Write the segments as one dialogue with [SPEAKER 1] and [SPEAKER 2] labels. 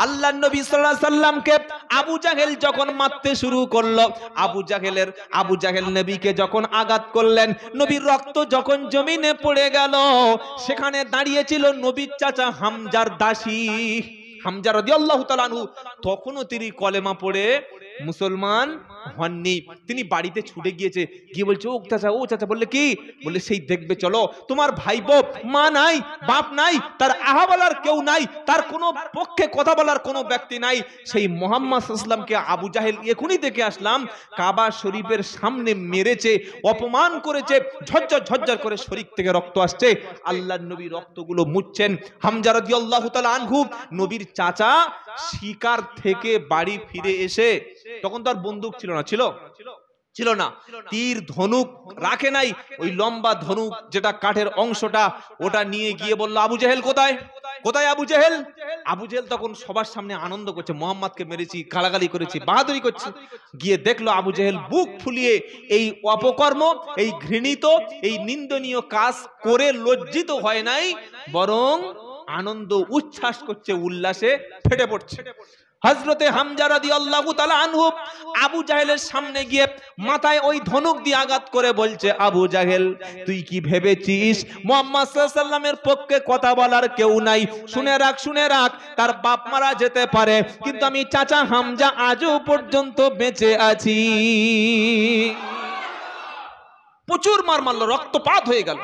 [SPEAKER 1] আল্লাহর নবী সাল্লাল্লাহু আলাইহি সাল্লামকে আবু জাহেল যখন মারতে শুরু করলো, আবু জাহেল নবীকে যখন আঘাত করলেন, নবীর রক্ত যখন জমিনে পড়ে গেল, সেখানে দাঁড়িয়ে ছিল নবীর চাচা হামজার দাসী হামজা রাদিয়াল্লাহু তাআলা আনহু। তখনও তিনি কলেমা পড়ে মুসলমান হননি। তিনি বাড়িতে ছুটে গিয়েছে, গিয়ে বলছে ও চাচা। বললে কি? বললে সেই দেখবে চলো, তোমার ভাইপো, মা নাই, বাপ নাই, তার আহা বলার কেউ নাই, তার কোনো পক্ষে কথা বলার কোনো ব্যক্তি নাই। সেই মুহাম্মদ সাল্লাল্লাহু আলাইহি ওয়াসাল্লামকে আবু জাহেল এখনই দেখে আসলাম, কাবা শরীফের সামনে মেরেছে, অপমান করেছে, ঝরঝর করে শরীর থেকে রক্ত আসছে। আল্লাহর নবী রক্তগুলো মুছছেন। হামজা রাদিয়াল্লাহু তাআলা আনহু, নবীর চাচা, শিকার থেকে বাড়ি ফিরে এসে, তখন তো আর বন্দুক ছিল না, তীর ধনুক রাখে নাই, ওই লম্বা ধনুক যেটা কাঠের অংশটা, ওটা নিয়ে গিয়ে বলল আবু জাহেল কোথায় আবু জাহেল? আবু জাহেল তখন সবার সামনে আনন্দ করছে, মোহাম্মদকে মেরেছি, গালাগালি করেছি, বাহাদুরি করছে। গিয়ে দেখলো আবু জাহেল বুক ফুলিয়ে এই অপকর্ম, এই ঘৃণিত, এই নিন্দনীয় কাজ করে লজ্জিত হয় নাই, বরং আনন্দ উচ্ছ্বাস করছে, উল্লাসে ফেটে পড়ছে। হযরতে হামজা রাদিয়াল্লাহু তাআলা আনহু আবু জাহেলের সামনে গিয়ে মাথায় ওই ধনুক দিয়ে আঘাত করে বলছে, আবু জাহেল, তুই কি ভেবেছিস মুহাম্মদ সাল্লাল্লাহু আলাইহি ওয়াসাল্লামের পক্ষে কথা বলার কেউ নাই? শুনে রাখ, তার বাপ মারা যেতে পারে, কিন্তু আমি চাচা হামজা আজও পর্যন্ত বেঁচে আছি। প্রচুর মার মারলো, রক্তপাত হয়ে গেল।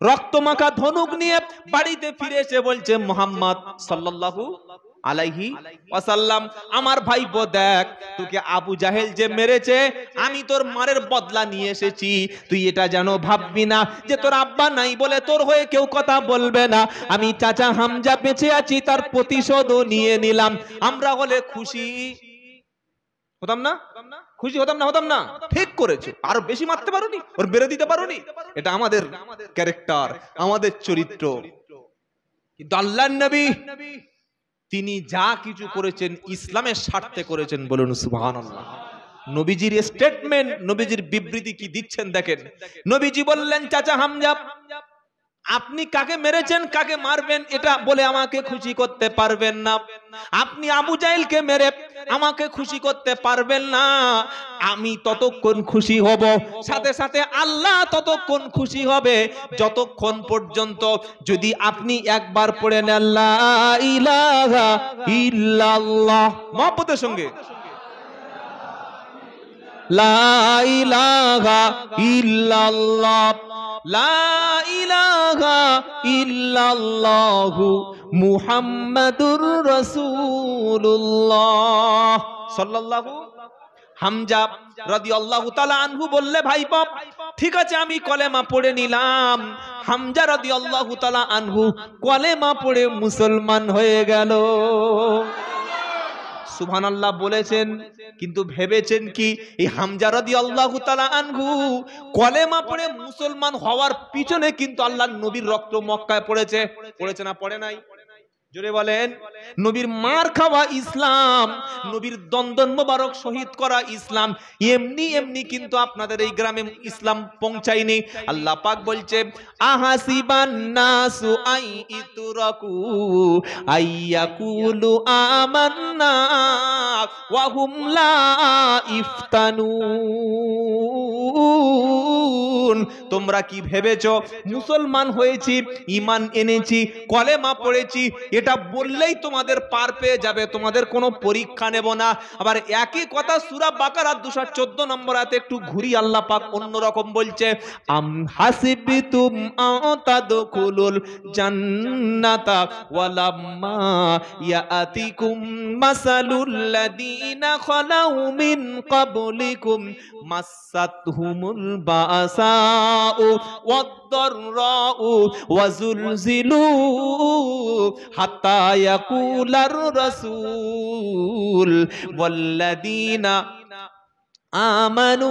[SPEAKER 1] রক্তমাখা ধনুক নিয়ে বাড়িতে ফিরে এসে বলছে মুহাম্মদ সাল্লাল্লাহু আলাইহি ওয়াসাল্লাম, আমার ভাইপো দেখ, তোকে আবু জাহেল যে মেরেছে, আমি তোর মারের বদলা নিয়ে এসেছি। তুই এটা যেন ভাববি না যে তোর আব্বা নাই বলে তোর হয়ে কেউ কথা বলবে না। আমি চাচা হামজা বেঁচে আছি, তার প্রতিশোধও নিয়ে নিলাম। আমরা হলে খুশি হতাম না? হতাম না? ঠিক করেছো, আরো বেশি মারতে পারোনি, ওর বেরে দিতে পারোনি। এটা আমাদের ক্যারেক্টার, আমাদের চরিত্র। কিন্তু আল্লাহর নবী তিনি যা কিছু করেছেন ইসলামের স্বার্থে করেছেন, বলুন সুবহানাল্লাহ। নবীজির স্টেটমেন্ট, নবীজির বিবৃতি কি দিচ্ছেন দেখেন। নবীজি বললেন, চাচা হামজা, আপনি কাকে মেরেছেন, কাকে মারবেন, এটা বলে আমাকে খুশি করতে পারবেন না। আপনি আবু জাহেলকে মেরে আমাকে খুশি করতে পারবেন না। আমি ততক্ষণ খুশি হব, সাথে সাথে আল্লাহ ততক্ষণ খুশি হবে, যতক্ষণ পর্যন্ত যদি আপনি একবার পড়ে নেন লা ইলাহা ইল্লাল্লাহ, মহব্বতের সঙ্গে লা ইলাহা ইল্লাল্লাহ, লা ইলাহা ইল্লাল্লাহু মুহাম্মাদুর রাসূলুল্লাহ সাল্লাল্লাহু। হামজা রাদিয়াল্লাহু তাআলা আনহু বললে, ভাই বাপ, ঠিক আছে, আমি কলেমা পড়ে নিলাম। হামজা রাদিয়াল্লাহু তাআলা আনহু কলেমা পড়ে মুসলমান হয়ে গেল। সুবহানাল্লাহ বলেছেন, কিন্তু ভেবেছেন কি এই হামজা রাদিয়াল্লাহু তাআলা আনহু কলেমা পড়ে মুসলমান হওয়ার পিছনে কিন্তু আল্লাহর নবীর রক্ত মক্কায় পড়েছে না পড়ে নাই? জোরে বলেন। নবীর মার খাওয়া ইসলাম, নবীর দন্দন মোবারক শহীদ করা ইসলাম, এমনি কিন্তু আপনাদের এই গ্রামে ইসলাম পৌঁছায়নি। আল্লাহ পাক বলছে, আহাসিবান নাসু আই ইতরাকু আইয়াকুলু আমান্না ওয়া হুম লা ইফতানুন। তোমরা কি ভেবেছো মুসলমান হয়েছি, ঈমান এনেছি, কলেমা পড়েছি, এটা বললেই তোমাদের পার পেয়ে যাবে, তোমাদের কোনো পরীক্ষা নেব না? আবার একই কথা সূরা বাকারা 214 নম্বর আয়াতে একটু ঘুরি আল্লাহ পাক অন্যরকম বলছে, আম হাসিবতুম আতাদখুলুল জান্নাতা ওয়ালাম্মা ইয়াতিকুম মাসালুল লাযিনা খালাউ মিন ক্বাবলিকুম মাসাতহুমুল বাসাউ ওয়াদ-দাররাউ ওয়াজুলজিলু হাত্তা ইয়াকুলার রাসূল ওয়াল্লাযীনা আমানু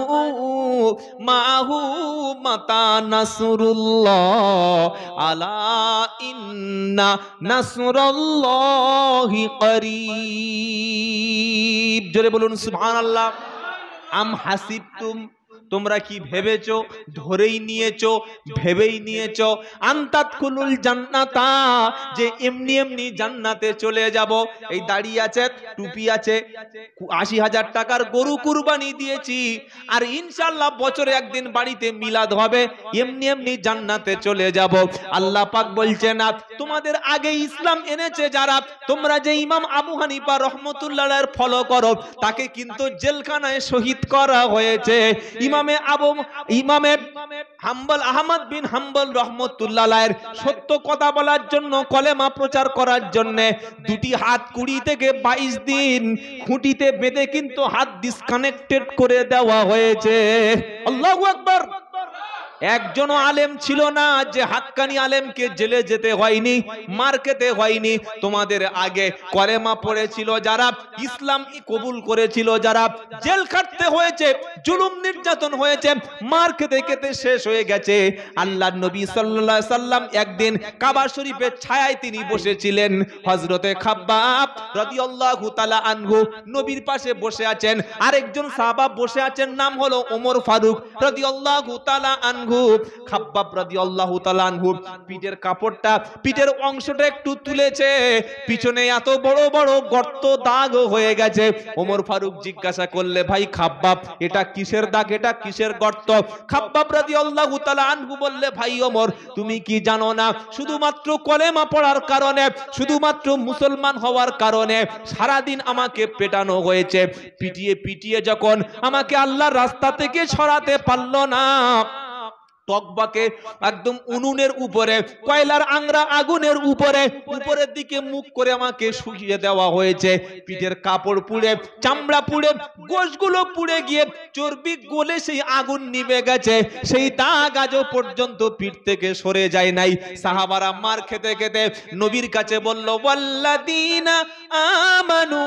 [SPEAKER 1] মাহু মাতা নাসরুল্লাহ আলা ইন্না নাসরাল্লাহি করিব। জোরে বলুন সুবহানাল্লাহ। আম হাসিবতুম, তোমরা কি ভেবেছো, ধরেই নিয়েছো, ভেবেই নিয়েছো আনতাদখুলুল জান্নাতা, যে এমনি এমনি জান্নাতে চলে যাব। এই দাড়ি আছে, টুপি আছে, ৮০,০০০ টাকার গরু কুরবানি দিয়েছি, আর ইনশাআল্লাহ বছরে একদিন বাড়িতে মিলাদ হবে, এমনি এমনি জান্নাতে চলে যাব। আল্লাহ পাক বলছে না, তোমাদের আগে ইসলাম এনেছে যারা, তোমরা যে ইমাম আবু হানিফা রহমতুল্লাহর ফলো করো, তাকে কিন্তু জেলখানায় শহীদ করা হয়েছে। ইমামে হাম্বল আহমদ বিন হাম্বল রহমতুল্লাহর সত্য কথা বলার জন্য, কলেমা প্রচার করার জন্য দুটি হাত 20 থেকে 22 দিন খুঁটিতে বেঁধে কিন্তু হাত ডিসকানেক্টেড করে দেওয়া হয়েছে। আল্লাহু আকবার। একজনও আলেম ছিল না যে হাক্কানি আলেমকে জেলে যেতে হয়নি, মার খেতে হয়নি। তোমাদের আগে কলেমা পড়েছিল যারা, ইসলাম কবুল করেছিল যারা, জেল খাটতে হয়েছে, জুলুম নির্যাতন হয়েছে, মার খেতে খেতে শেষ হয়ে গেছে। আল্লাহর নবী সাল্লাল্লাহু আলাইহি সাল্লাম একদিন কাবা শরীফের ছায়ায় তিনি বসেছিলেন। হযরতে খাব্বাব রাদিয়াল্লাহু তাআলা আনহু নবীর পাশে বসে আছেন, আরেকজন সাহাবা বসে আছেন, নাম হলো ওমর ফারুক রাদিয়াল্লাহু তাআলা আনহু। খাব্বাব রাদিয়াল্লাহু তাআলা আনহু পিঠের কাপড়টা, পিঠের অংশটা একটু তুলেছে, পিছনে এত বড় বড় গর্ত দাগ হয়ে গেছে। ওমর ফারুক জিজ্ঞাসা করলে, ভাই খাব্বাব, এটা কিসের দাগ, এটা কিসের গর্ত? খাব্বাব রাদিয়াল্লাহু তাআলা আনহু বললে, ভাই ওমর, তুমি কি জানো না, শুধুমাত্র কলেমা পড়ার কারণে, শুধুমাত্র মুসলমান হওয়ার কারণে সারাদিন আমাকে পেটানো হয়েছে। পিটিয়ে পিটিয়ে যখন আমাকে আল্লাহর রাস্তা থেকে সরাতে পারলো না, তকবাকে একদম উনুনের উপরে, কয়লার আংরা আগুনের উপরে, উপরের দিকে মুখ করে আমাকে শুকিয়ে দেওয়া হয়েছে। পিঠের কাপড় পুড়ে, চামড়া পুড়ে, গোশগুলো পুড়ে গিয়ে চর্বি গলে সেই আগুন নিভে গেছে, সেই দাগ আজও পর্যন্ত পিঠ থেকে সরে যায় নাই। সাহাবারা মার খেতে খেতে নবীর কাছে বলল, ওয়াল্লাযীনা আমানু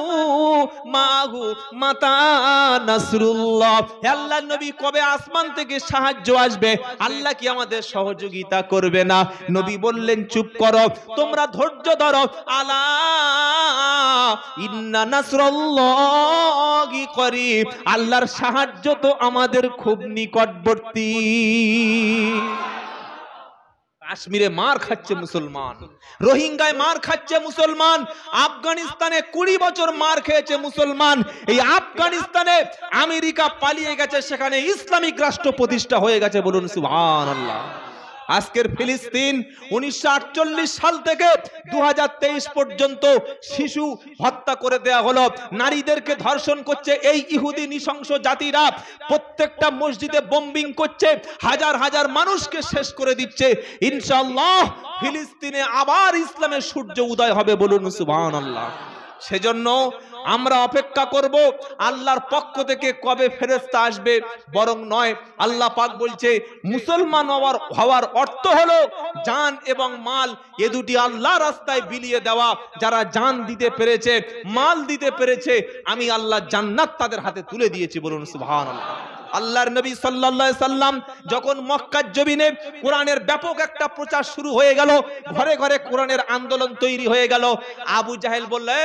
[SPEAKER 1] মাহু মাতা নাসরুল্লাহ, হে আল্লাহর নবী, কবে আসমান থেকে সাহায্য আসবে? আল্লাহ কি আমাদের সহযোগিতা করবে না? নবী বললেন, চুপ করো, তোমরা ধৈর্য ধরো, আলা ইন্না নাসরাল্লাহি করিব, আল্লাহর সাহায্য তো আমাদের খুব নিকটবর্তী। কাশ্মীরে মার খাচ্ছে মুসলমান, রোহিঙ্গায় মার খাচ্ছে মুসলমান, আফগানিস্তানে 20 বছর মার খেয়েছে মুসলমান। এই আফগানিস্তানে আমেরিকা পালিয়ে গেছে, সেখানে ইসলামিক রাষ্ট্র প্রতিষ্ঠা হয়ে গেছে। বলুন সুবহানাল্লাহ। আজকের ফিলিস্তিন 1948 সাল থেকে 2023 পর্যন্ত শিশু হত্যা করে দেয়া হলো, নারীদেরকে ধর্ষণ করছে এই ইহুদি নৃশংস জাতিরা, প্রত্যেকটা মসজিদে বোম্বিং করছে, হাজার হাজার মানুষকে শেষ করে দিচ্ছে। ইনশাআল্লাহ ফিলিস্তিনে আবার ইসলামের সূর্য উদয় হবে। বলুন সুবহানাল্লাহ। সেজন্য আমরা অপেক্ষা করব আল্লাহর পক্ষ থেকে কবে ফেরেশতা আসবে, বরং নয়। আল্লাহ পাক বলছে, মুসলমান হওয়ার অর্থ হলো জান এবং মাল, এ দুটি আল্লাহ রাস্তায় বিলিয়ে দেওয়া। যারা জান দিতে পেরেছে, মাল দিতে পেরেছে, আমি আল্লাহ জান্নাত তাদের হাতে তুলে দিয়েছি। বলুন সুবহানাল্লাহ। আল্লাহর নবী সাল্লাল্লাহু আলাইহি সাল্লাম যখন মক্কার জমিনে কোরআনের ব্যাপক একটা প্রচার শুরু হয়ে গেল, ঘরে ঘরে কোরআনের আন্দোলন তৈরি হয়ে গেল, আবু জাহেল বললে,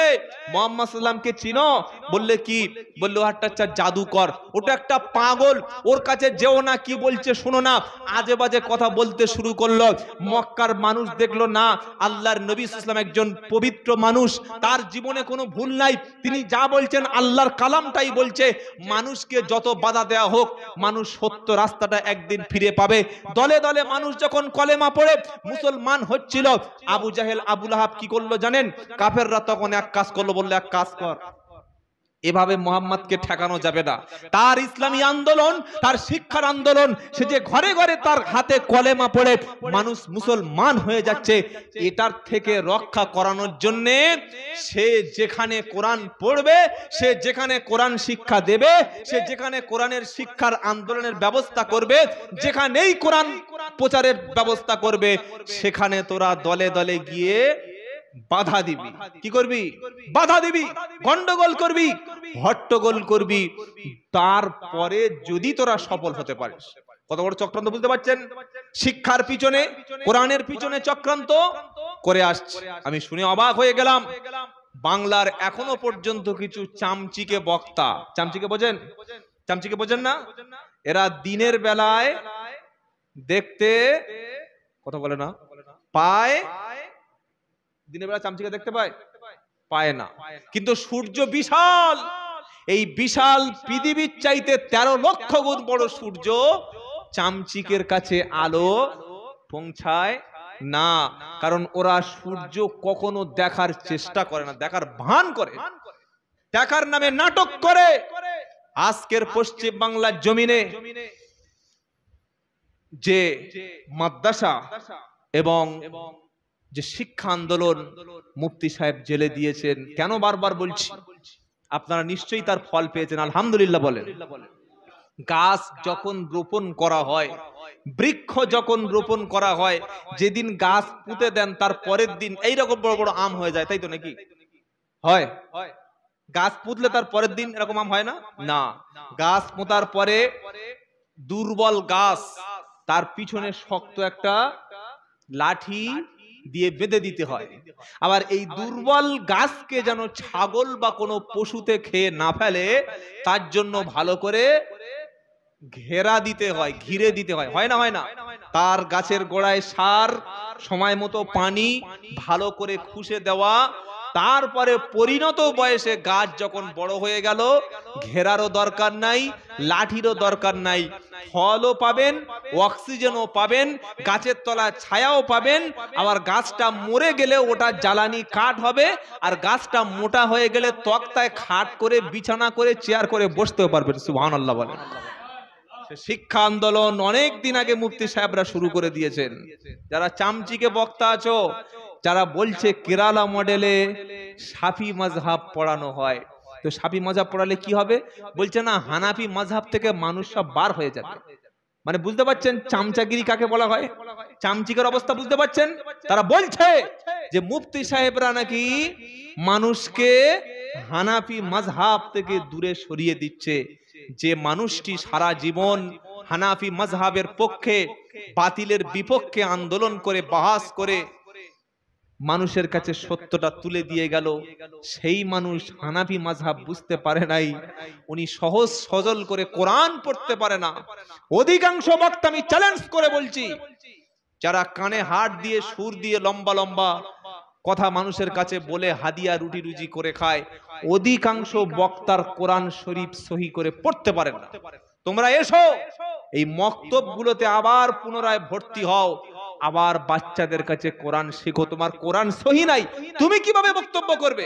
[SPEAKER 1] মুহাম্মদ সাল্লামকে চিনো? বললে কি? বললো, একটা জাদুকর, ওটা একটা পাগল, ওর কাছে যেও না, কি বলছে শোনো না। আজে বাজে কথা বলতে শুরু করলো। মক্কার মানুষ দেখলো না, আল্লাহর নবী সাল্লাল্লাহু আলাইহি ওয়াসাল্লাম একজন পবিত্র মানুষ, তার জীবনে কোনো ভুল নাই, তিনি যা বলছেন আল্লাহর কালামটাই বলছে। মানুষকে যত বাধা দেওয়া হোক, মানুষ সত্য রাস্তাটা একদিন ফিরে পাবে। দলে দলে মানুষ যখন কলেমা পড়ে মুসলমান হচ্ছিল, আবু জাহেল, আবু লাহাব কি করলো জানেন? কাফেররা তখন এক কাজ করলো, বললো, এক কাজ কর, এভাবে মুহাম্মদকে ঠেকানো যাবে না। তার ইসলামী আন্দোলন, তার শিক্ষার আন্দোলন, সে যে ঘরে ঘরে তার হাতে কলেমা পড়ে মানুষ মুসলমান হয়ে যাচ্ছে, এটার থেকে রক্ষা করানোর জন্য সে যেখানে কোরআন পড়বে, সে যেখানে কোরআন শিক্ষা দেবে, সে যেখানে কোরআনের শিক্ষার আন্দোলনের ব্যবস্থা করবে, যেখানেই কোরআন প্রচারের ব্যবস্থা করবে, সেখানে তোরা দলে দলে গিয়ে বাধা দিবি। কি করবি? বাধা দিবি, গন্ডগোল করবি, হট্টগোল করবি। তারপরে যদি তোরা সফল হতে পারিস। কত বড় চক্রান্ত বুঝতে পারছেন? শিক্ষার পিছনে, কোরআনের পিছনে চক্রান্ত করে আসছে। আমি শুনে অবাক হয়ে গেলাম, বাংলার এখনো পর্যন্ত কিছু চামচিকে বক্তা, চামচিকে বোঝেন? চামচিকে বোঝেন না? এরা দিনের বেলায় দেখতে কথা বলে না পায়, দিনের বেলা চামচিকে দেখতে পায় পায় না, কিন্তু সূর্য বিশাল, এই বিশাল পৃথিবীর চাইতে 13 লক্ষ গুণ বড় সূর্য, চামচিকের কাছে আলো পৌঁছায় না, কারণ ওরা সূর্য কখনো দেখার চেষ্টা করে না, দেখার ভান করে, দেখার নামে নাটক করে। আজকের পশ্চিম বাংলার জমিনে যে মাদ্রাসা এবং যে শিক্ষা আন্দোলন মুফতি সাহেব জেলে দিয়েছেন, কেন বারবার বলছি, আপনারা নিশ্চয়ই তার ফল পেয়েছেন, আলহামদুলিল্লাহ বলেন। গাছ যখন রোপণ করা হয়, বৃক্ষ যখন রোপণ করা হয়, যেদিন গাছ পুঁতে দেন তার পরের দিন এইরকম বড় বড় আম হয়ে যায়, তাই তো নাকি হয়? গাছ পুঁতলে তার পরের দিন এরকম আম হয় না? না, গাছ পোঁতার পরে দুর্বল গাছ, তার পিছনে শক্ত একটা লাঠি দিয়ে বেঁধে দিতে হয়। আবার এই দুর্বল গাছকে যেন ছাগল বা কোনো পশুতে খেয়ে না ফেলে, তার জন্য ভালো করে ঘেরা দিতে হয়, ঘিরে দিতে হয়, হয় না? হয় না? তার গাছের গোড়ায় সার, সময় মতো পানি, ভালো করে খুশে দেওয়া, তারপরে পরিণত বয়সে গাছ যখন বড় হয়ে গেল, ঘেরারও দরকার নাই, লাঠিরও দরকার নাই, ফলও পাবেন, অক্সিজেনও পাবেন, গাছের তলায় ছায়াও পাবেন, আবার গাছটা মরে গেলে ওটা জ্বালানি কাঠ হবে, আর গাছটা মোটা হয়ে গেলে তক্তায় খাট করে, বিছানা করে, চেয়ার করে বসতেও পারবেন। সুবহানাল্লাহ বলেন। শিক্ষা আন্দোলন অনেক দিন আগে মুফতি সাহেবরা শুরু করে দিয়েছেন। যারা চামচিকে বক্তা আছো, যারা বলছে কেরালা মডেলে শাফি মাযহাব পড়ানো হয়, তো শাফি মাযহাব পড়ালে কি হবে? বলছে না, হানাফি মাযহাব থেকে মানুষ সব বার হয়ে যাবে। মানে বুঝতে পারছেন চামচাগিরি কাকে বলা হয়, চামচিকের অবস্থা বুঝতে পারছেন? তারা বলছে যে মুফতি সাহেবরা নাকি মানুষকে হানাফি মাযহাব থেকে দূরে সরিয়ে দিচ্ছে। যে মানুষটি সারা জীবন হানাফি মাযহাবের পক্ষে, বাতিলের বিপক্ষে আন্দোলন করে, বাহাস করে মানুষের কাছে সত্যটা তুলে দিয়ে গেল, সেই মানুষ হানাফি মাযহাব বুঝতে পারে নাই, উনি সহজ সজল করে কোরআন পড়তে পারে না। অধিকাংশ বক্তা, আমি চ্যালেঞ্জ করে বলছি, যারা কানে হাত দিয়ে সুর দিয়ে লম্বা লম্বা কথা মানুষের কাছে বলে হাদিয়া রুটি রুজি করে খায়, অধিকাংশ বক্তার কোরআন শরীফ সহি করে পড়তে পারেন না। তোমরা এসো এই মক্তবগুলোতে আবার পুনরায় ভর্তি হও, আবার বাচ্চাদের কাছে কোরআন শেখো। তোমার কোরআন সহি নাই, তুমি কিভাবে বক্তব্য করবে?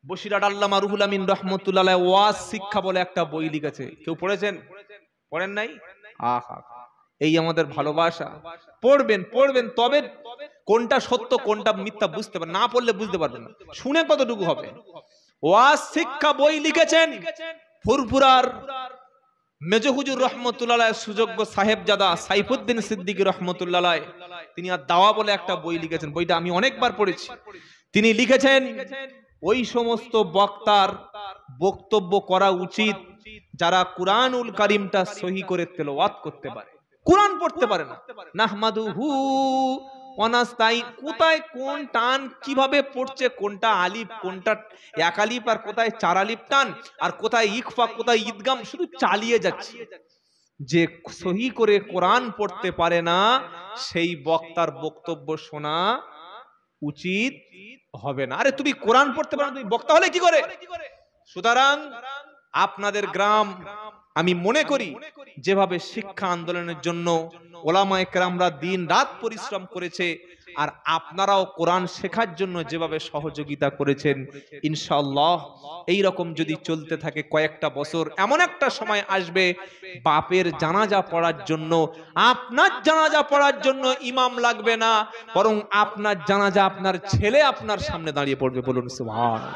[SPEAKER 1] বসিরহাট আল্লামা রুহুল আমিন রাহমাতুল্লাহ আলাইহি ওয়াজ শিক্ষা বলে একটা বই লিখেছে, কেউ পড়েছেন? পড়েন নাই? আহা, এই আমাদের ভালোবাসা। পড়বেন, পড়বেন, তবে কোনটা সত্য কোনটা মিথ্যা বুঝতে পারবেন, না পড়লে বুঝতে পারবেন না। শুনে কতটুকু হবে? ওয়াজ শিক্ষা বই লিখেছেন ফুরফুরার মেজো হুজুর রহমতুল্লাহ আলাইহি সুযোগ্য সাহেবজাদা সাইফুদ্দিন সিদ্দিকী রহমতুল্লাহ আলাইহি, তিনি আর দাওয়া বলে একটা বই লিখেছেন, বইটা আমি অনেকবার পড়েছি। তিনি লিখেছেন ওই সমস্ত বক্তার বক্তব্য করা উচিত যারা কুরআনুল কারীমটা সহি করে তেলাওয়াত করতে পারে, কুরআন পড়তে পারে না। নাহমাদুহু ওয়া নাস্তাইন, কোথায় কোন টান কিভাবে পড়ছে, কোনটা আলিফ, কোনটা এক আলিফ, আর কোথায় চার আলিফ টান, আর কোথায় ইকফা, কোথায় ঈদগাম, শুধু চালিয়ে যাচ্ছে। যে সহি করে কোরআন পড়তে পারে না, সেই বক্তার বক্তব্য শোনা উচিত হবে না। আরে তুমি কোরআন পড়তে পারো না, তুমি বক্তা হলে কি করে? সুতরাং আপনাদের গ্রাম, আমি মনে করি যেভাবে শিক্ষা আন্দোলনের জন্য ওলামায়ে কেরামরা দিন রাত পরিশ্রম করেছে, আর আপনারাও কোরআন শেখার জন্য যেভাবে সহযোগিতা করেছেন, ইনশাআল্লাহ এই রকম যদি চলতে থাকে কয়েকটা বছর, এমন একটা সময় আসবে বাপের জানাজা পড়ার জন্য, আপনার জানাজা পড়ার জন্য ইমাম লাগবে না, বরং আপনার জানাজা আপনার ছেলে আপনার সামনে দাঁড়িয়ে পড়বে। বলুন সুবহানাল্লাহ।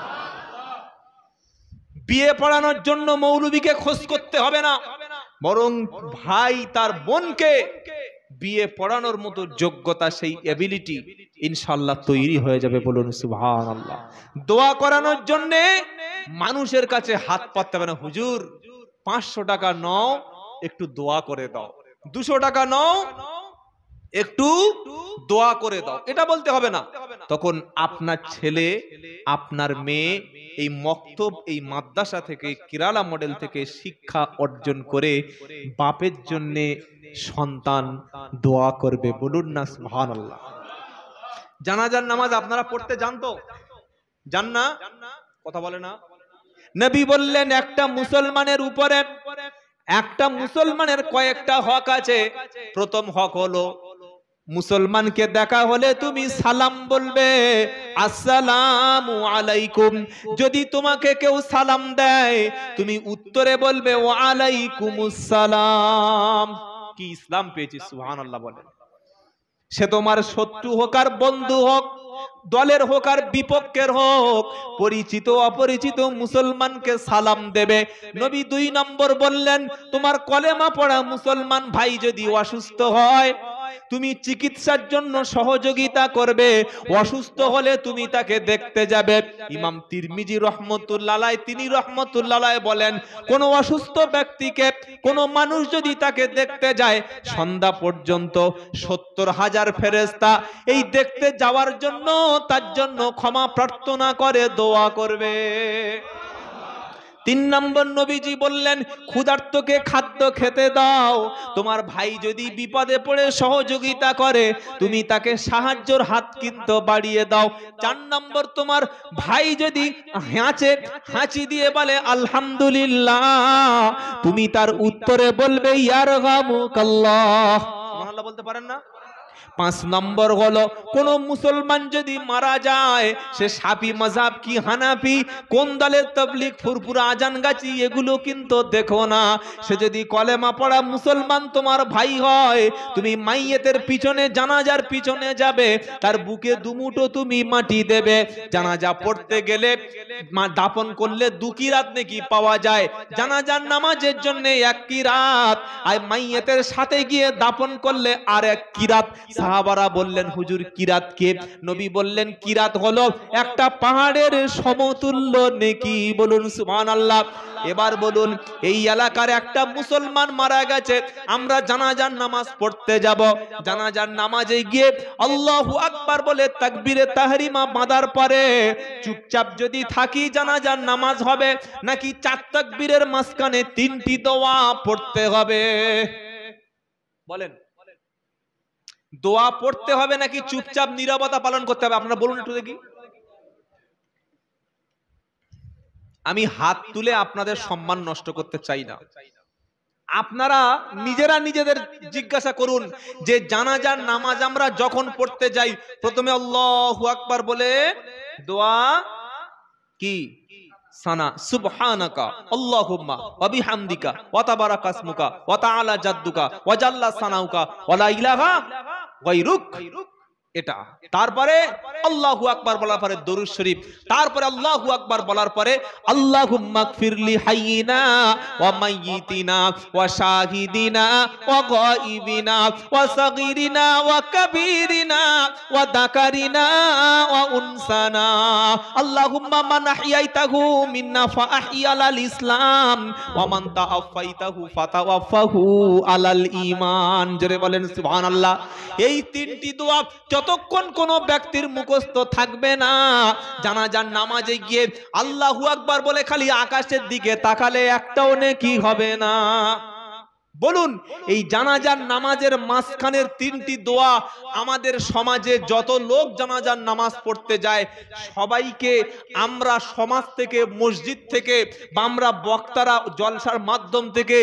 [SPEAKER 1] বিয়ে পড়ানোর জন্য মৌলবীকে খোঁজ করতে হবে না, বরং ভাই তার বোনকে বিয়ে পড়ানোর মতো যোগ্যতা, সেই এবিলিটি ইনশাআল্লাহ তৈরি হয়ে যাবে। বলুন সুবহানাল্লাহ। দোয়া করানোর জন্য মানুষের কাছে হাত পাততে হবে না, হুজুর 500 টাকা নাও একটু দোয়া করে দাও, 200 টাকা নাও একটু দোয়া করে দাও, এটা বলতে হবে না। তখন আপনার ছেলে, আপনার মেয়ে এই মক্তব, এই মাদ্রাসা থেকে, কিরালা মডেল থেকে শিক্ষা অর্জন করে বাপের জন্য সন্তান দোয়া করবে। বলুন না সুবহানাল্লাহ। জানাজার নামাজ আপনারা পড়তে জানতো? জান না? কথা বলে না। নবী বললেন একটা মুসলমানের উপরে, একটা মুসলমানের কয়েকটা হক আছে। প্রথম হক হলো মুসলমানকে দেখা হলে তুমি সালাম বলবে, আসসালামু আলাইকুম। যদি তোমাকে কেউ সালাম দেয় তুমি উত্তরে বলবে ওয়া আলাইকুমুস সালাম। কি ইসলাম পেয়েছি, সুবহানাল্লাহ বলেন। সে তোমার শত্রু হোক আর বন্ধু হোক, দলের হোক আর বিপক্ষের হোক, পরিচিত অপরিচিত মুসলমানকে সালাম দেবে। নবী 2 নম্বর বললেন তোমার কলেমা পড়া মুসলমান ভাই যদি অসুস্থ হয় তুমি চিকিৎসার জন্য সহযোগিতা করবে। অসুস্থ হলে তুমি তাকে দেখতে যাবে। ইমাম তিরমিজি রহমতুল্লাহ আলাইহি তিনি রহমতুল্লাহ আলাইহি বলেন কোন অসুস্থ ব্যক্তিকে কোন মানুষ যদি তাকে দেখতে যায় সন্ধ্যা পর্যন্ত 70,000 ফেরেশতা এই দেখতে যাওয়ার জন্য তার জন্য ক্ষমা প্রার্থনা করে দোয়া করবে। 3 নম্বর নবীজি বললেন ক্ষুধার্তকে খাদ্য খেতে দাও। তোমার ভাই যদি বিপদে পড়ে সহযোগিতা করে তুমি তাকে সাহায্যের হাত কিন্তু বাড়িয়ে দাও। 4 নম্বর তোমার ভাই যদি হাঁচি দিয়ে বলে আলহামদুলিল্লাহ তুমি তার উত্তরে বলবে ইয়ারহামুকাল্লাহ। সুবহানাল্লাহ বলতে পারেন না? 5 নম্বর হলো কোন মুসলমান যদি মারা যায় সে শাফি মাযহাব কি হানাফি কোন দলের তাবলীগ ফুরফুরা আজানগাছি এগুলো কিন্তু দেখো না। সে যদি কলেমা পড়া মুসলমান তোমার ভাই হয় তুমি মাইয়েতের পিছনে জানাজার পিছনে যাবে, তার বুকে দুমুঠো তুমি মাটি দেবে। জানাজা পড়তে গেলে দাফন করলে 2 কিরাত নেকি পাওয়া যায়, জানাজার নামাজের জন্য 1 কিরাত, আর মাইয়েতের সাথে গিয়ে দাফন করলে আর 1 কিরাত। সাহাবারা বললেন হুজুর কিরাত কে? নবী বললেন কিরাত হলো একটা পাহাড়ের সমতুল্য নেকি। বলুন সুবহানাল্লাহ। এবার বলুন এই এলাকার একটা মুসলমান মারা গেছে, আমরা জানাজার নামাজ পড়তে যাব। জানাজার নামাজে গিয়ে আল্লাহু আকবার বলে তাকবীরে তাহরিমা বাঁধার পরে চুপচাপ যদি থাকি জানাজার নামাজ হবে নাকি 4 তাকবীরের মাঝখানে 3টি দোয়া পড়তে হবে? বলেন দোয়া পড়তে হবে নাকি চুপচাপ নীরবতা পালন করতে হবে? আপনারা বলুন একটু দেখি। আমি হাত তুলে আপনাদের সম্মান নষ্ট করতে চাই না। আপনারা নিজেরা নিজেদের জিজ্ঞাসা করুন যে জানাজার নামাজ আমরা যখন পড়তে যাই প্রথমে আল্লাহু আকবার বলে দোয়া কি? সানা সুবহানাকা আল্লাহুম্মা ওয়া বিহামদিকা ওয়া তাবারাকা ইসমুকা ওয়া তাআলা জাদ্দুকা ওয়া জাল্লা সানাউকা ওয়া লা ইলাহা গায়রুক। এটা তারপরে আল্লাহু আকবার বলার পরে দরুদ শরীফ, তারপরে আল্লাহু আকবার বলার পরে আল্লাহুম্মা গফিরলি হাইয়িনা ওয়া মাইয়িতিনা ওয়া শাহিদিনা ওয়া গায়িবিনা ওয়া সাগীরিনা ওয়া কাবীরিনা ওয়া যাকারিনা ওয়া উনসানা আল্লাহুম্মা মান আহইয়াইতাহু মিন্না ফাআহইয়া আলাল ইসলাম ওয়া মান তাওয়াফাইতাহু ফাতাওয়াফাহু আলাল ঈমান। জোরে বলেন সুবহানাল্লাহ। এই 3টি দোয়া যতক্ষণ কোন ব্যক্তির মুখস্থ থাকবে না জানাজার নামাজে গিয়ে আল্লাহু আকবার বলে খালি আকাশের দিকে তাকালে একটাও নেকি হবে না। বলুন এই জানাজার নামাজের মাঝখানের 3টি দোয়া আমাদের সমাজে যত লোক জানাজার নামাজ পড়তে যায় সবাইকে আমরা সমাজ থেকে মসজিদ থেকে বা আমরা বক্তারা জলসার মাধ্যম থেকে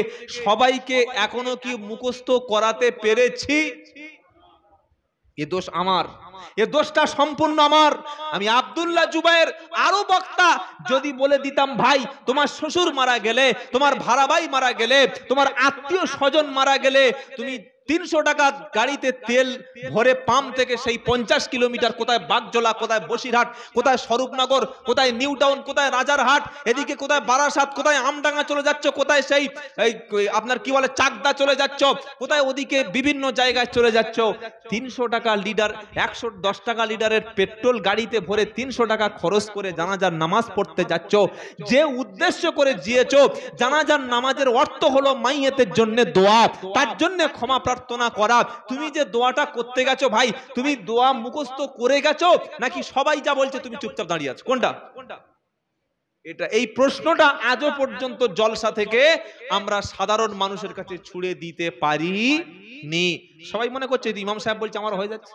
[SPEAKER 1] সবাইকে এখনো কি মুখস্থ করাতে পেরেছি? এ দোষ আমার, এ দোষটা সম্পূর্ণ আমার। আমি আব্দুল্লাহ জুবায়ের আরো বক্তা যদি বলে দিতাম ভাই তোমার শ্বশুর মারা গেলে, তোমার ভাড়া ভাই মারা গেলে, তোমার আত্মীয় স্বজন মারা গেলে তুমি 300 টাকা গাড়িতে তেল ভরে পাম্প থেকে সেই 50 কিলোমিটার কোথায় বাগজোলা, কোথায় বসিরহাট, কোথায় স্বরূপনগর, কোথায় নিউ টাউন, কোথায় রাজারহাট, এদিকে কোথায় বারাসাত, কোথায় আমডাঙ্গা চলে যাচ্ছ, কোথায় সেই আপনার কি বলে চাকদা চলে যাচ্ছ, কোথায় ওদিকে বিভিন্ন জায়গায় চলে যাচ্ছ। 300 টাকা লিটার 110 টাকা লিটারের পেট্রোল গাড়িতে ভরে 300 টাকা খরচ করে জানাজার নামাজ পড়তে যাচ্ছ। যে উদ্দেশ্য করে গিয়েছো জানাজার নামাজের অর্থ হলো মাইয়েতের জন্য দোয়া, তার জন্য ক্ষমা প্রার্থনা করা। তুমি যে দোয়াটা করতে গেছো ভাই তুমি দোয়া মুখস্থ করে গেছো নাকি সবাই যা বলছে তুমি চুপচাপ দাঁড়িয়ে আছো? কোনটা? এটা এই প্রশ্নটা আজও পর্যন্ত জলসা থেকে আমরা সাধারণ মানুষের কাছে ছুড়ে দিতে পারি নি। সবাই মনে করছে ইমাম সাহেব বলছে আমার হয়ে যাচ্ছে,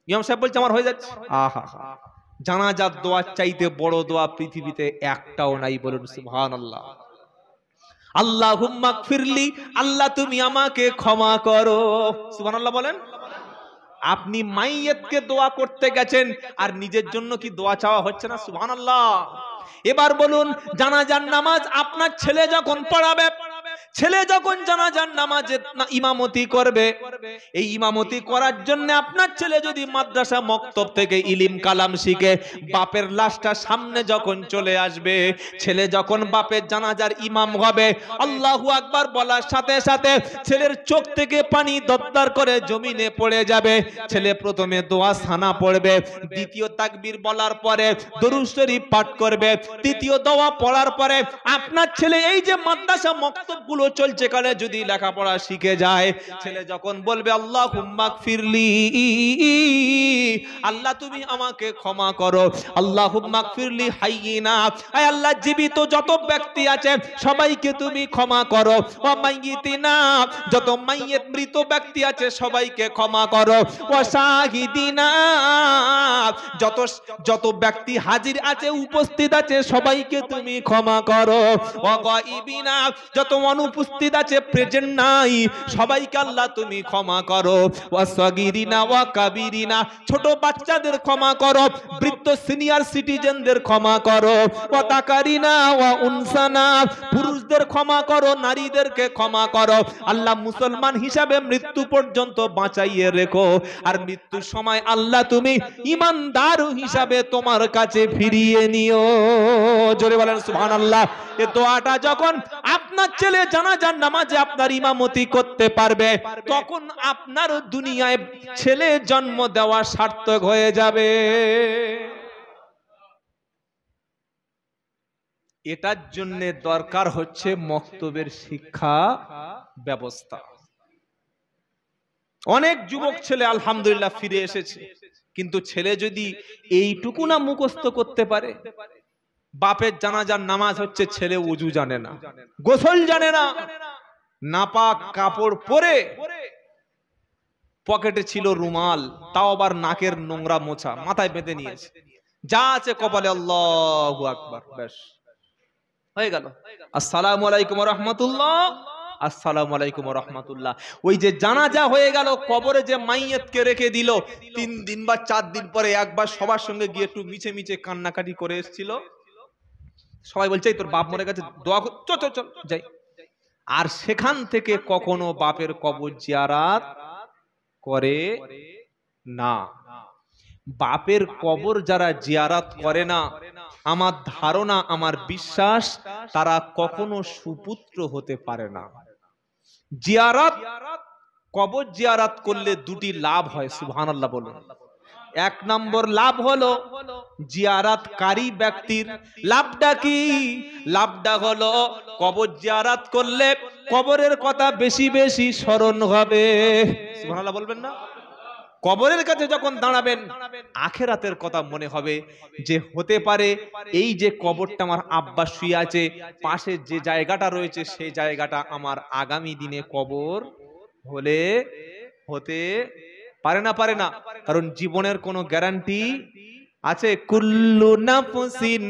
[SPEAKER 1] ইমাম সাহেব বলছে আমার হয়ে যাচ্ছে। আহা, জানাজার দোয়া চাইতে বড় দোয়া পৃথিবীতে একটাও নাই, বলুন সুবহানাল্লাহ। আল্লাহুম্মা গফিরলি, আল্লাহ তুমি আমাকে ক্ষমা করো, সুবহানাল্লাহ বলেন। আপনি মাইয়েতকে দোয়া করতে গেছেন আর নিজের জন্য কি দোয়া চাওয়া হচ্ছে না? সুবহানাল্লাহ। এবার বলুন, জানাজার নামাজ আপনার ছেলে যখন পড়াবে, ছেলে যখন জানাজার নামাজে ইমামতি করবে, এই ইমামতি করার জন্য আপনার ছেলে যদি মাদ্রাসা মক্তব থেকে ইলিম কালাম শিখে বাপের লাশটা সামনে যখন চলে আসবে, ছেলে যখন বাপের জানাজার ইমাম হবে, আল্লাহু আকবার বলার সাথে সাথে ছেলের চোখ থেকে পানি দরদর করে জমিনে পড়ে যাবে। ছেলে প্রথমে দোয়া সানা পড়বে, দ্বিতীয় তাকবীর বলার পরে দরুদ শরীফ পাঠ করবে, তৃতীয় দোয়া পড়ার পরে আপনার ছেলে এই যে মাদ্রাসা মক্তবগুলো চলছে কালে যদি লেখাপড়া শিখে যায়, ছেলে যখন বলবে আল্লাহুম্মা গফিরলি, আল্লাহ তুমি আমাকে ক্ষমা করো, আল্লাহুম্মা গফিরলি হাইয়িনা, আয় আল্লাহ জীবিত যত ব্যক্তি আছে সবাইকে তুমি ক্ষমা করো, ওয়া মাইয়িতিনা, যত মাইয়িত মৃত ব্যক্তি আছে সবাইকে ক্ষমা করো, ওয়া শাহিদিনা, যত ব্যক্তি হাজির আছে উপস্থিত আছে সবাইকে তুমি ক্ষমা করো, ওয়া গায়িবিনা, যত অনুপস্থিত আছে প্রেজেন্ট নাই সবাইকে আল্লাহ তুমি ক্ষমা করো, ওয়া সাগিরিনা ওয়া কাবিরিনা, ছোট বাচ্চাদের ক্ষমা করো, বৃদ্ধ সিনিয়র সিটিজেনদের ক্ষমা করো, ওয়া তাকারিনা ওয়া উনসানা, পুরুষদের ক্ষমা করো, নারীদেরকে ক্ষমা করো, আল্লাহ মুসলমান হিসাবে মৃত্যু পর্যন্ত বাঁচাইয়ে রেখো, আর মৃত্যুর সময় আল্লাহ তুমি ঈমানদার হিসাবে তোমার কাছে ফিরিয়ে নিও। জোরে বলেন সুবহানাল্লাহ। এই দোয়াটা যখন আপনার ছেলে জানাজার নামাজে আপনার ইমামতি করতে পারবে, তখন আপনার দুনিয়ায় ছেলে জন্ম দেওয়া সার্থক হয়ে যাবে। এটার জন্য দরকার হচ্ছে মক্তবের শিক্ষা ব্যবস্থা। অনেক যুবক ছেলে আলহামদুলিল্লাহ ফিরে এসেছে, কিন্তু ছেলে যদি এইটুকু না মুখস্থ করতে পারে, বাপের জানাজার নামাজ হচ্ছে ছেলে ওযু জানে না, গোসল জানে না, নাপাক কাপড় পরে, পকেটে ছিল রুমাল, তাও আবার নাকের নোংরা মোছা মাথায় বেঁধে নিয়েছে, যা আছে কপালে আল্লাহু আকবার, ব্যাস হয়ে গেল। আসসালামু আলাইকুম ওয়া রাহমাতুল্লাহ, আসসালামু আলাইকুম ওয়া রাহমাতুল্লাহ। ওই যে জানাজা হয়ে গেল, কবরে যে মাইয়াতকে রেখে দিল, 3 দিন বা 4 দিন পরে একবার সবার সঙ্গে গিয়ে একটু মিছে মিছে কান্নাকাটি করে এসেছিল, সবাই বলছে তোর বাপ মরে গেছে, দোয়া কর, চল চল যাই। আর সেখান থেকে কখনো বাপের কবর জিয়ারত করে না। বাপের কবর যারা জিয়ারত করে না, আমার ধারণা, আমার বিশ্বাস, তারা কখনো সুপুত্র হতে পারে না। জিয়ারত, কবর জিয়ারত করলে দুটি লাভ হয়, সুবহানাল্লাহ বলুন। 1 নম্বর লাভ হলো জিয়ারতকারী ব্যক্তির লাভটা কি? লাভটা হলো কবর জিয়ারত করলে কবরের কথা বেশি বেশি স্মরণ হবে, সুবহানাল্লাহ বলবেন না? কবরের কাছে যখন দাঁড়াবেন আখিরাতের কথা মনে হবে, যে হতে পারে এই যে কবরটা আমার আব্বা শুয়ে আছে, পাশে যে জায়গাটা রয়েছে সেই জায়গাটা আমার আগামী দিনে কবর হতে পারে না, কারণ জীবনের কোনো গ্যারান্টি আছে। কুল্লু নাফসিন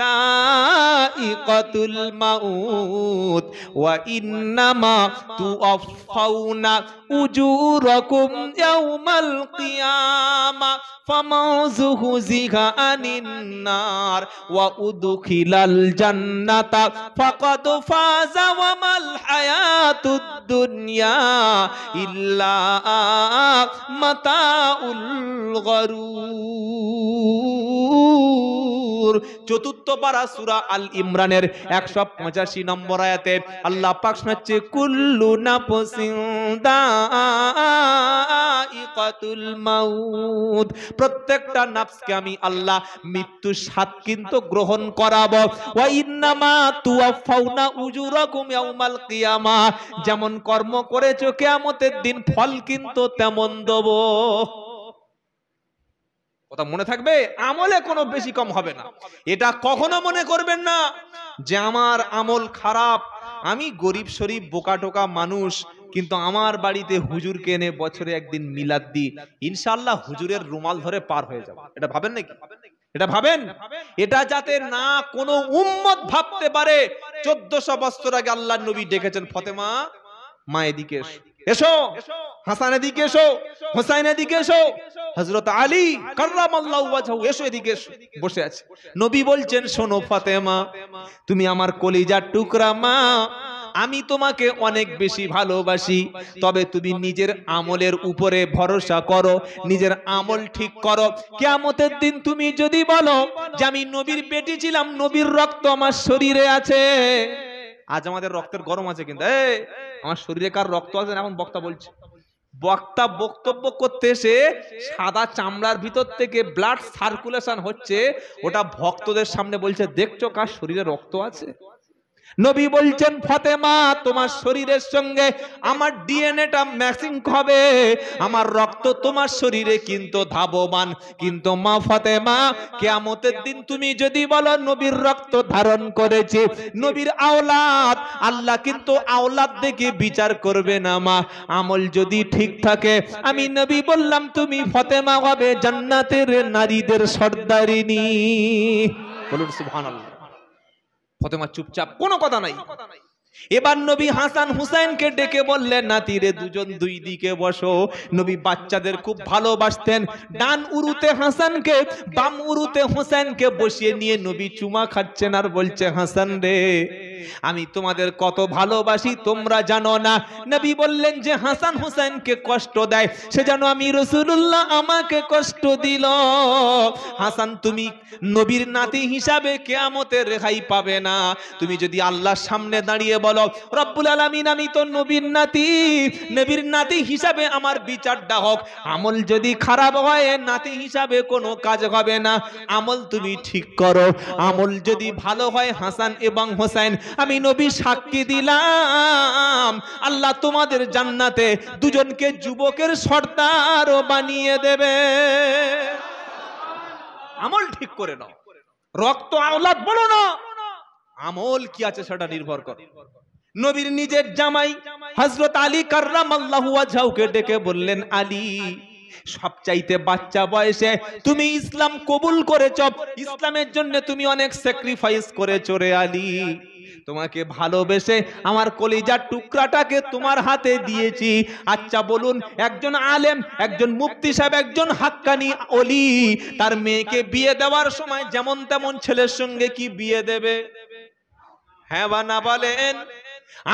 [SPEAKER 1] দাইকাতুল মাউত ওয়া ইন্নামা তুওয়াফাউনা উজুরাকুম ইয়াউমাল কিয়ামা ফামান যুহজিহা আনিন নার ওয়া উদখিলাল জান্নাতা ফাকাদ ফাযা ওয়া মাল হায়াতুদ দুনিয়া ইল্লা মাতাউল গারুর। চতুর্থ পারা সূরা আল ইমরানের 185 নম্বর আয়াতে আল্লাহ পাক শোনাচ্ছে, কুল্লু নাফসিন দাইকাতুল মাউত, প্রত্যেকটা নফসকে আমি আল্লাহ মৃত্যুর স্বাদ কিন্তু গ্রহণ করাবো। ওয়া ইন্নামা তুওয়াফাউনা উজুরাকুম ইয়াউমাল কিয়ামা, যেমন কর্ম করেছো কিয়ামতের দিন ফল কিন্তু তেমন দেব। কথা মনে থাকবে, আমলে কোনো বেশি কম হবে না। এটা কখনো মনে করবেন না যে আমার আমল খারাপ, আমি গরিব শরীফ বোকা টোকা মানুষ, কিন্তু আমার বাড়িতে হুজুরকে এনে বছরে একদিন মিলাদ দিই, ইনশাআল্লাহ হুজুরের রুমাল ধরে পার হয়ে যাব। এটা ভাবেন নাকি? এটা ভাবেন? এটা যাতে না কোনো উম্মত ভাবতে পারে। 1400 বছর আগে আল্লাহর নবী ডেকেছেন, ফাতেমা মা এদিকে এসো, হাসান এদিকে এসো, হোসাইন এদিকে এসো, হযরত আলী কাররামাল্লাহু ওয়াজহু এসো, এদিকে এসো, বসে আছে। নবী বলছেন, শোনো ফাতেমা, তুমি আমার কলিজার টুকরা মা, আমি তোমাকে অনেক বেশি ভালোবাসি, তবে তুমি নিজের আমলের উপরে ভরসা করো, নিজের আমল ঠিক করো। কিয়ামতের দিন তুমি যদি বলো যে আমি নবীর বেটি ছিলাম, নবীর রক্ত আমার শরীরে আছে, আজ আমাদের রক্তের গরম আছে, কিন্তু আমার শরীরে কার রক্ত আছে এখন বক্তা বলছে। বক্তা বক্তব্য করতে এসে সাদা চামড়ার ভিতর থেকে ব্লাড সার্কুলেশন হচ্ছে, ওটা ভক্তদের সামনে বলছে, দেখছো কার শরীরে রক্ত আছে। নবী বলছেন, ফাতেমা তোমার শরীরের সঙ্গে আমার ডিএনএটা ম্যাচিং হবে, আমার রক্ত তোমার শরীরে কিন্তু ধাবমান। কিন্তু মা ফাতেমা, কিয়ামতের দিন তুমি যদি বলো নবীর রক্ত ধারণ করেছে, নবীর আওলাদ, আল্লাহ কিন্তু আওলাদ দেখে বিচার করবে না মা। আমল যদি ঠিক থাকে, আমি নবী বললাম তুমি ফাতেমা হবে জান্নাতের নারীদের সর্দারিনী। বলুন সুবহানাল্লাহ। ফাতেমা চুপচাপ, কোনো কথা নাই। এবার নবী হাসান হুসাইনকে ডেকে বললেন, নাতিরে দুজন দুই দিকে বসো। নবী বাচ্চাদের খুব ভালোবাসতেন। ডান উরুতে হাসানকে, বাম উরুতে হুসাইনকে বসিয়ে নিয়ে নবী চুমা খাচ্ছেন আর বলছে, হাসান রে, আমি তোমাদের কত ভালোবাসি তোমরা জানো না। নবী বললেন যে হাসান হুসাইনকে কষ্ট দেয়, সে যেন আমি রাসূলুল্লাহ আমাকে কষ্ট দিল। হাসান তুমি নবীর নাতি হিসাবে কিয়ামতে রেহাই পাবে না। তুমি যদি আল্লাহর সামনে দাঁড়িয়ে বলো, রব্বুল আলামিন আমি তো নবীর নাতি, নবীর নাতি হিসাবে আমার বিচারটা হোক। আমল যদি খারাপ হয়, নাতি হিসাবে কোনো কাজ হবে না। আমল তুমি ঠিক করো, আমল যদি ভালো হয়, হাসান এবং হোসেন আমি নবী সাক্ষী দিলাম, আল্লাহ তোমাদের জান্নাতে দুজনকে যুবকের সর্দার বানিয়ে দেবে। আমল ঠিক করে নাও, রক্ত আওলাদ বলো না, আমল কি আছে সেটা নির্ভর করে। নবীর নিজের জামাই হযরত আলী কাররামাল্লাহু ওয়াজহাহুকে ডেকে বললেন, আলী, সবচাইতে বাচ্চা বয়সে তুমি ইসলাম কবুল করেছো, ইসলামের জন্য তুমি অনেক স্যাক্রিফাইস করেছো রে আলী। তোমাকে ভালোবেসে আমার কলিজার টুকরাটাকে তোমার হাতে দিয়েছি। আচ্ছা বলুন, একজন আলেম, একজন মুফতি সাহেব, একজন হাক্কানি ওলি তার মেয়েকে বিয়ে দেওয়ার সময় যেমন তেমন ছেলের সঙ্গে কি বিয়ে দেবে? হ্যাঁ বা না বলেন?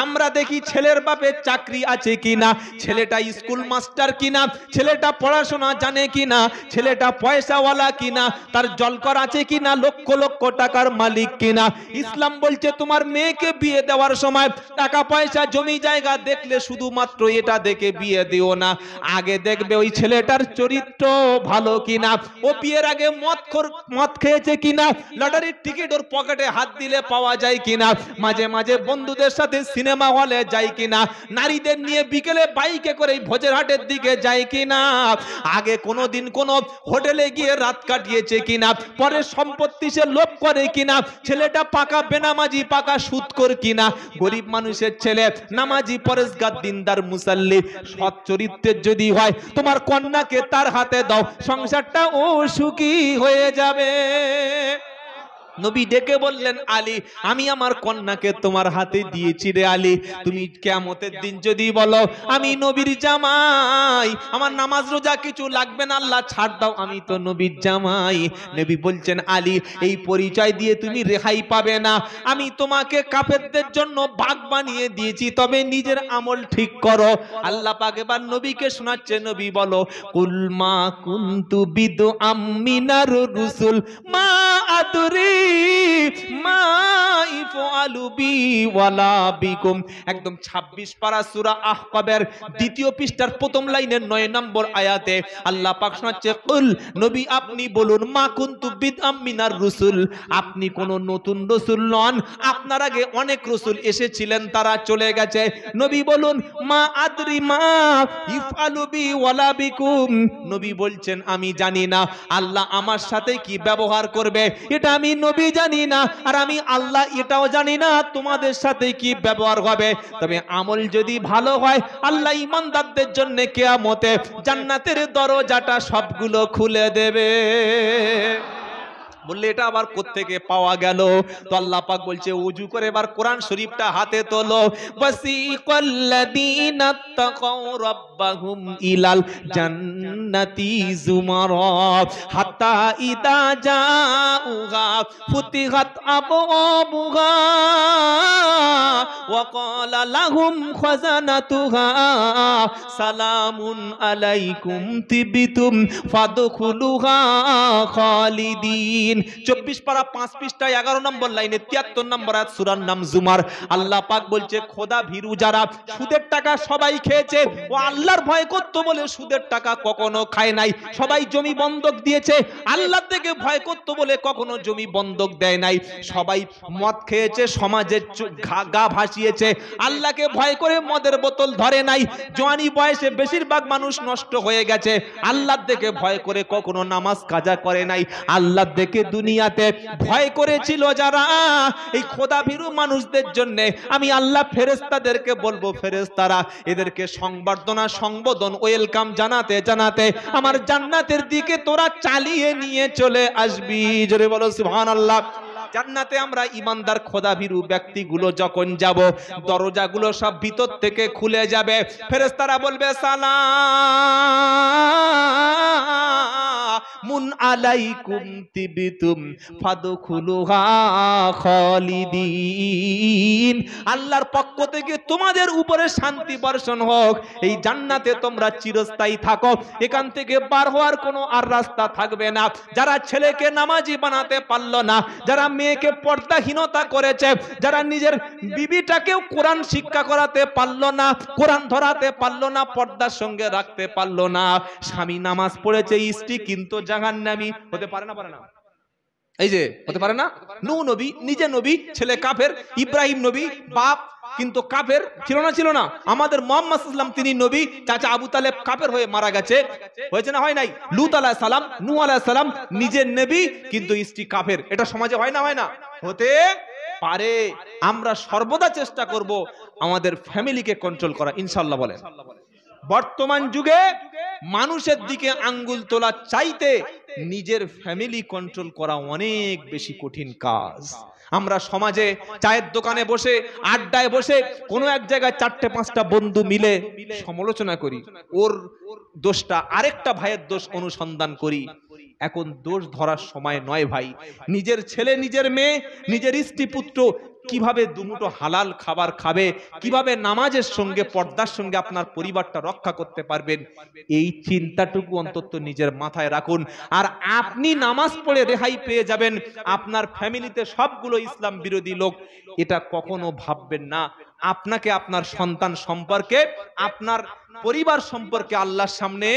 [SPEAKER 1] আমরা দেখি ছেলের বাপের চাকরি আছে কিনা, ছেলেটা স্কুল মাস্টার কিনা, ছেলেটা পড়াশোনা জানে কিনা, ছেলেটা পয়সাওয়ালা কিনা, তার জলকর আছে কিনা, লক্ষ লক্ষ টাকার মালিক কিনা। ইসলাম বলছে তোমার মেয়েকে বিয়ে দেওয়ার সময় টাকা পয়সা জমি জায়গা দেখলে শুধুমাত্র এটা দেখে বিয়ে দিও না, আগে দেখবে ওই ছেলেটার চরিত্র ভালো কিনা, ও বিয়ের আগে মদ খেয়েছে কিনা, লটারির টিকিট ওর পকেটে হাত দিলে পাওয়া যায় কিনা, মাঝে মাঝে বন্ধুদের সাথে সিনেমা হলে যায় কিনা, নারীদের নিয়ে বিকেলে বাইকে করে ভোজের হাটের দিকে যায় কিনা, আগে কোনোদিন কোনো হোটেলে গিয়ে রাত কাটিয়েছে কিনা, পরে সম্পত্তি সে লোভ করে কিনা, ছেলেটা পাকা বেনামাজি পাকা সুদখোর কিনা। গরিব মানুষের ছেলে নামাজি পরেশগার দিনদার মুসাল্লি সৎ চরিত্রের যদি হয়, তোমার কন্যাকে তার হাতে দাও, সংসারটা ও সুখী হয়ে যাবে। নবী ডেকে বললেন, আলী, আমি আমার কন্যাকে তোমার হাতে দিয়েছি রে আলী, তুমি কিয়ামতের দিন যদি বলো আমি নবীর জামাই, আমার নামাজ রোজা কিছু লাগবে না, আল্লাহ ছাড় দাও, আমি তো নবীর জামাই। নবী বলছেন, আলী, এই পরিচয় দিয়ে তুমি রেহাই পাবে না। আমি তোমাকে কাফেরদের জন্য ভাগ বানিয়ে দিয়েছি, তবে নিজের আমল ঠিক করো। আল্লাহ পাক এবার নবীকে শোনাচ্ছে, নবী বলো, কুল মা কুনতু বিদআম মিনার রুসুল মা আদরি মা ইফআলু বি ওয়ালা বিকুম। একদম 26 পারা সূরা আহকাবের দ্বিতীয় পৃষ্ঠার প্রথম লাইনের 9 নম্বর আয়াতে আল্লাহ পাক শোনাচ্ছে, কুল নবী আপনি বলুন, মা কুনতু বিদআম মিনার রুসুল, আপনি কোন নতুন রাসূল নন, আপনার আগে অনেক রাসূল এসেছিলেন, তারা চলে গেছে। নবী বলুন, মা আদরি মা ইফআলু বি ওয়ালা বিকুম, নবী বলছেন আমি জানি না আল্লাহ আমার সাথে কি ব্যবহার করবে, এটা আমি নবী জানি না, আর আমি আল্লাহ এটাও জানি না তোমাদের সাথে কি ব্যবহার হবে। তবে আমল যদি ভালো হয় আল্লাহ ঈমানদারদের জন্য কিয়ামতে জান্নাতের দরজাটা সবগুলো খুলে দেবে। বললে এটা আবার কোত্থেকে পাওয়া গেল? তো আল্লাহ পাক বলছে ওযু করে এবার কোরআন শরীফটা হাতে তোলো। ওয়াসিকাল্লাযীনা তাকাউ রাব্বাহুম ইলাল জান্নাতি যুমারা হাত্তা ইদা জাউহা ফুতিহাত আবওয়াবুহা ওয়া ক্বালা লাহুম খাযানাতুহা সালামুন আলাইকুম তিবতুম ফাদখুলুহা খালিদিন। 24 পারা 5 পৃষ্ঠায় 11 নম্বর লাইনে 73 নম্বর আয়াত, সূরার নাম জুমার। আল্লাহ পাক বলছে খোদা ভীরু যারা সুদের টাকা সবাই খেয়েছে, ও আল্লাহর ভয় করত বলে সুদের টাকা কখনো খায় নাই। সবাই জমি বন্ধক দিয়েছে, আল্লাহ থেকে ভয় করত বলে কখনো জমি বন্ধক দেয় নাই। সবাই মদ খেয়েছে, সমাজের গা ভাসিয়েছে, আল্লাহকে ভয় করে মদের বোতল ধরে নাই। জওয়ানি বয়সে বেশিরভাগ মানুষ নষ্ট হয়ে গেছে, আল্লাহর থেকে ভয় করে কখনো নামাজ কাজা করে নাই। আল্লাহর থেকে দুনিয়াতে ভয় করেছিল যারা, এই খোদা ভীরু মানুষদের জন্য আমি আল্লাহ ফেরেশতাদেরকে বলবো, ফেরেশতারা এদেরকে সংবর্ধনা সংবোধন ওয়েলকাম জানাতে জানাতে আমার জান্নাতের দিকে তোরা চালিয়ে নিয়ে চলে আসবি। জোরে বলো সুবহানাল্লাহ। জান্নাতে আমরা ঈমানদার খোদাভীরু ব্যক্তিগুলো যখন যাব, দরজাগুলো সব ভিতর থেকে খুলে যাবে। ফেরেশতারা বলবে সালামুন আলাইকুম তিবতুম ফাদখুলুহা খালিদিন, আল্লাহর পক্ষ থেকে তোমাদের উপরে শান্তি বর্ষণ হোক, এই জান্নাতে তোমরা চিরস্থায়ী থাকো, এখান থেকে বার হওয়ার কোনো আর রাস্তা থাকবে না। যারা ছেলেকে নামাজি বানাতে পারলো না, যারা মেয়েকে পর্দাহীনতা করেছে, যারা নিজের বিবিটাকেও কোরআন শিক্ষা করাতে পারলো না, কোরআন ধরাতে পারলো না, পর্দার সঙ্গে রাখতে পারলো না, স্বামী নামাজ পড়েছে, স্ত্রী কিন্তু জাহান্নামী হতে পারে না, পারে না? এই যে হতে পারে না। নূহ নবী নিজে নবী, ছেলে কাফের। ইব্রাহিম নবী বাপ কিন্তু কাফের ছিল না, ছিল না। আমাদের মুহাম্মদ সাল্লাল্লাহু আলাইহি ওয়াসাল্লাম তিনি নবী, চাচা আবু তালেব কাফের হয়ে মারা গেছে, হয়েছে না হয় নাই? লূত আলাইহিস সালাম, নূহ আলাইহিস সালাম নিজে নবী কিন্তু স্ত্রী কাফের। এটা সমাজে হয় না, হয় না? হতে পারে। আমরা সর্বদা চেষ্টা করব আমাদের ফ্যামিলিকে কন্ট্রোল করা, ইনশাআল্লাহ বলেন। বর্তমান যুগে মানুষের দিকে আঙ্গুল তোলা চাইতে নিজের ফ্যামিলি কন্ট্রোল করা অনেক বেশি কঠিন কাজ। আমরা সমাজে চায়ের দোকানে বসে, আড্ডায় বসে কোনো এক জায়গায় 4-5টা বন্ধু মিলে সমালোচনা করি, ওর দোষটা আরেকটা ভাইয়ের দোষ অনুসন্ধান করি। এখন দোষ ধরার সময় নয় ভাই। নিজের ছেলে, নিজের মেয়ে, নিজের স্ত্রী পুত্র কিভাবে দুমুঠো হালাল খাবার খাবে, কিভাবে নামাজের সঙ্গে পর্দার সঙ্গে আপনার পরিবারটা রক্ষা করতে পারবেন, এই চিন্তাটুকু অন্তত নিজের মাথায় রাখুন। আর আপনি নামাজ পড়ে রেহাই পেয়ে যাবেন, আপনার ফ্যামিলিতে সবগুলো ইসলাম বিরোধী লোক, এটা কখনো ভাববেন না। আপনাকে আপনার সন্তান সম্পর্কে, আপনার পরিবার সম্পর্কে আল্লাহর সামনে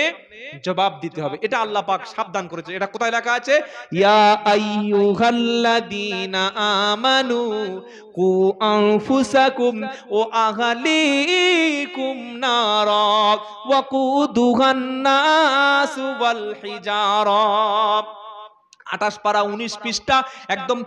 [SPEAKER 1] জবাব দিতে হবে। এটা আল্লাহ পাক সাবধান করেছে। এটা কোথায় লেখা আছে? ইয়া আইয়ুহাল্লাযীনা আমানু কু আনফুসাকুম ওয়া আহলিকুম নারা ওয়া কুদুহান নাসু ওয়াল হিজারা। 28 পারা 19 পৃষ্ঠা একদম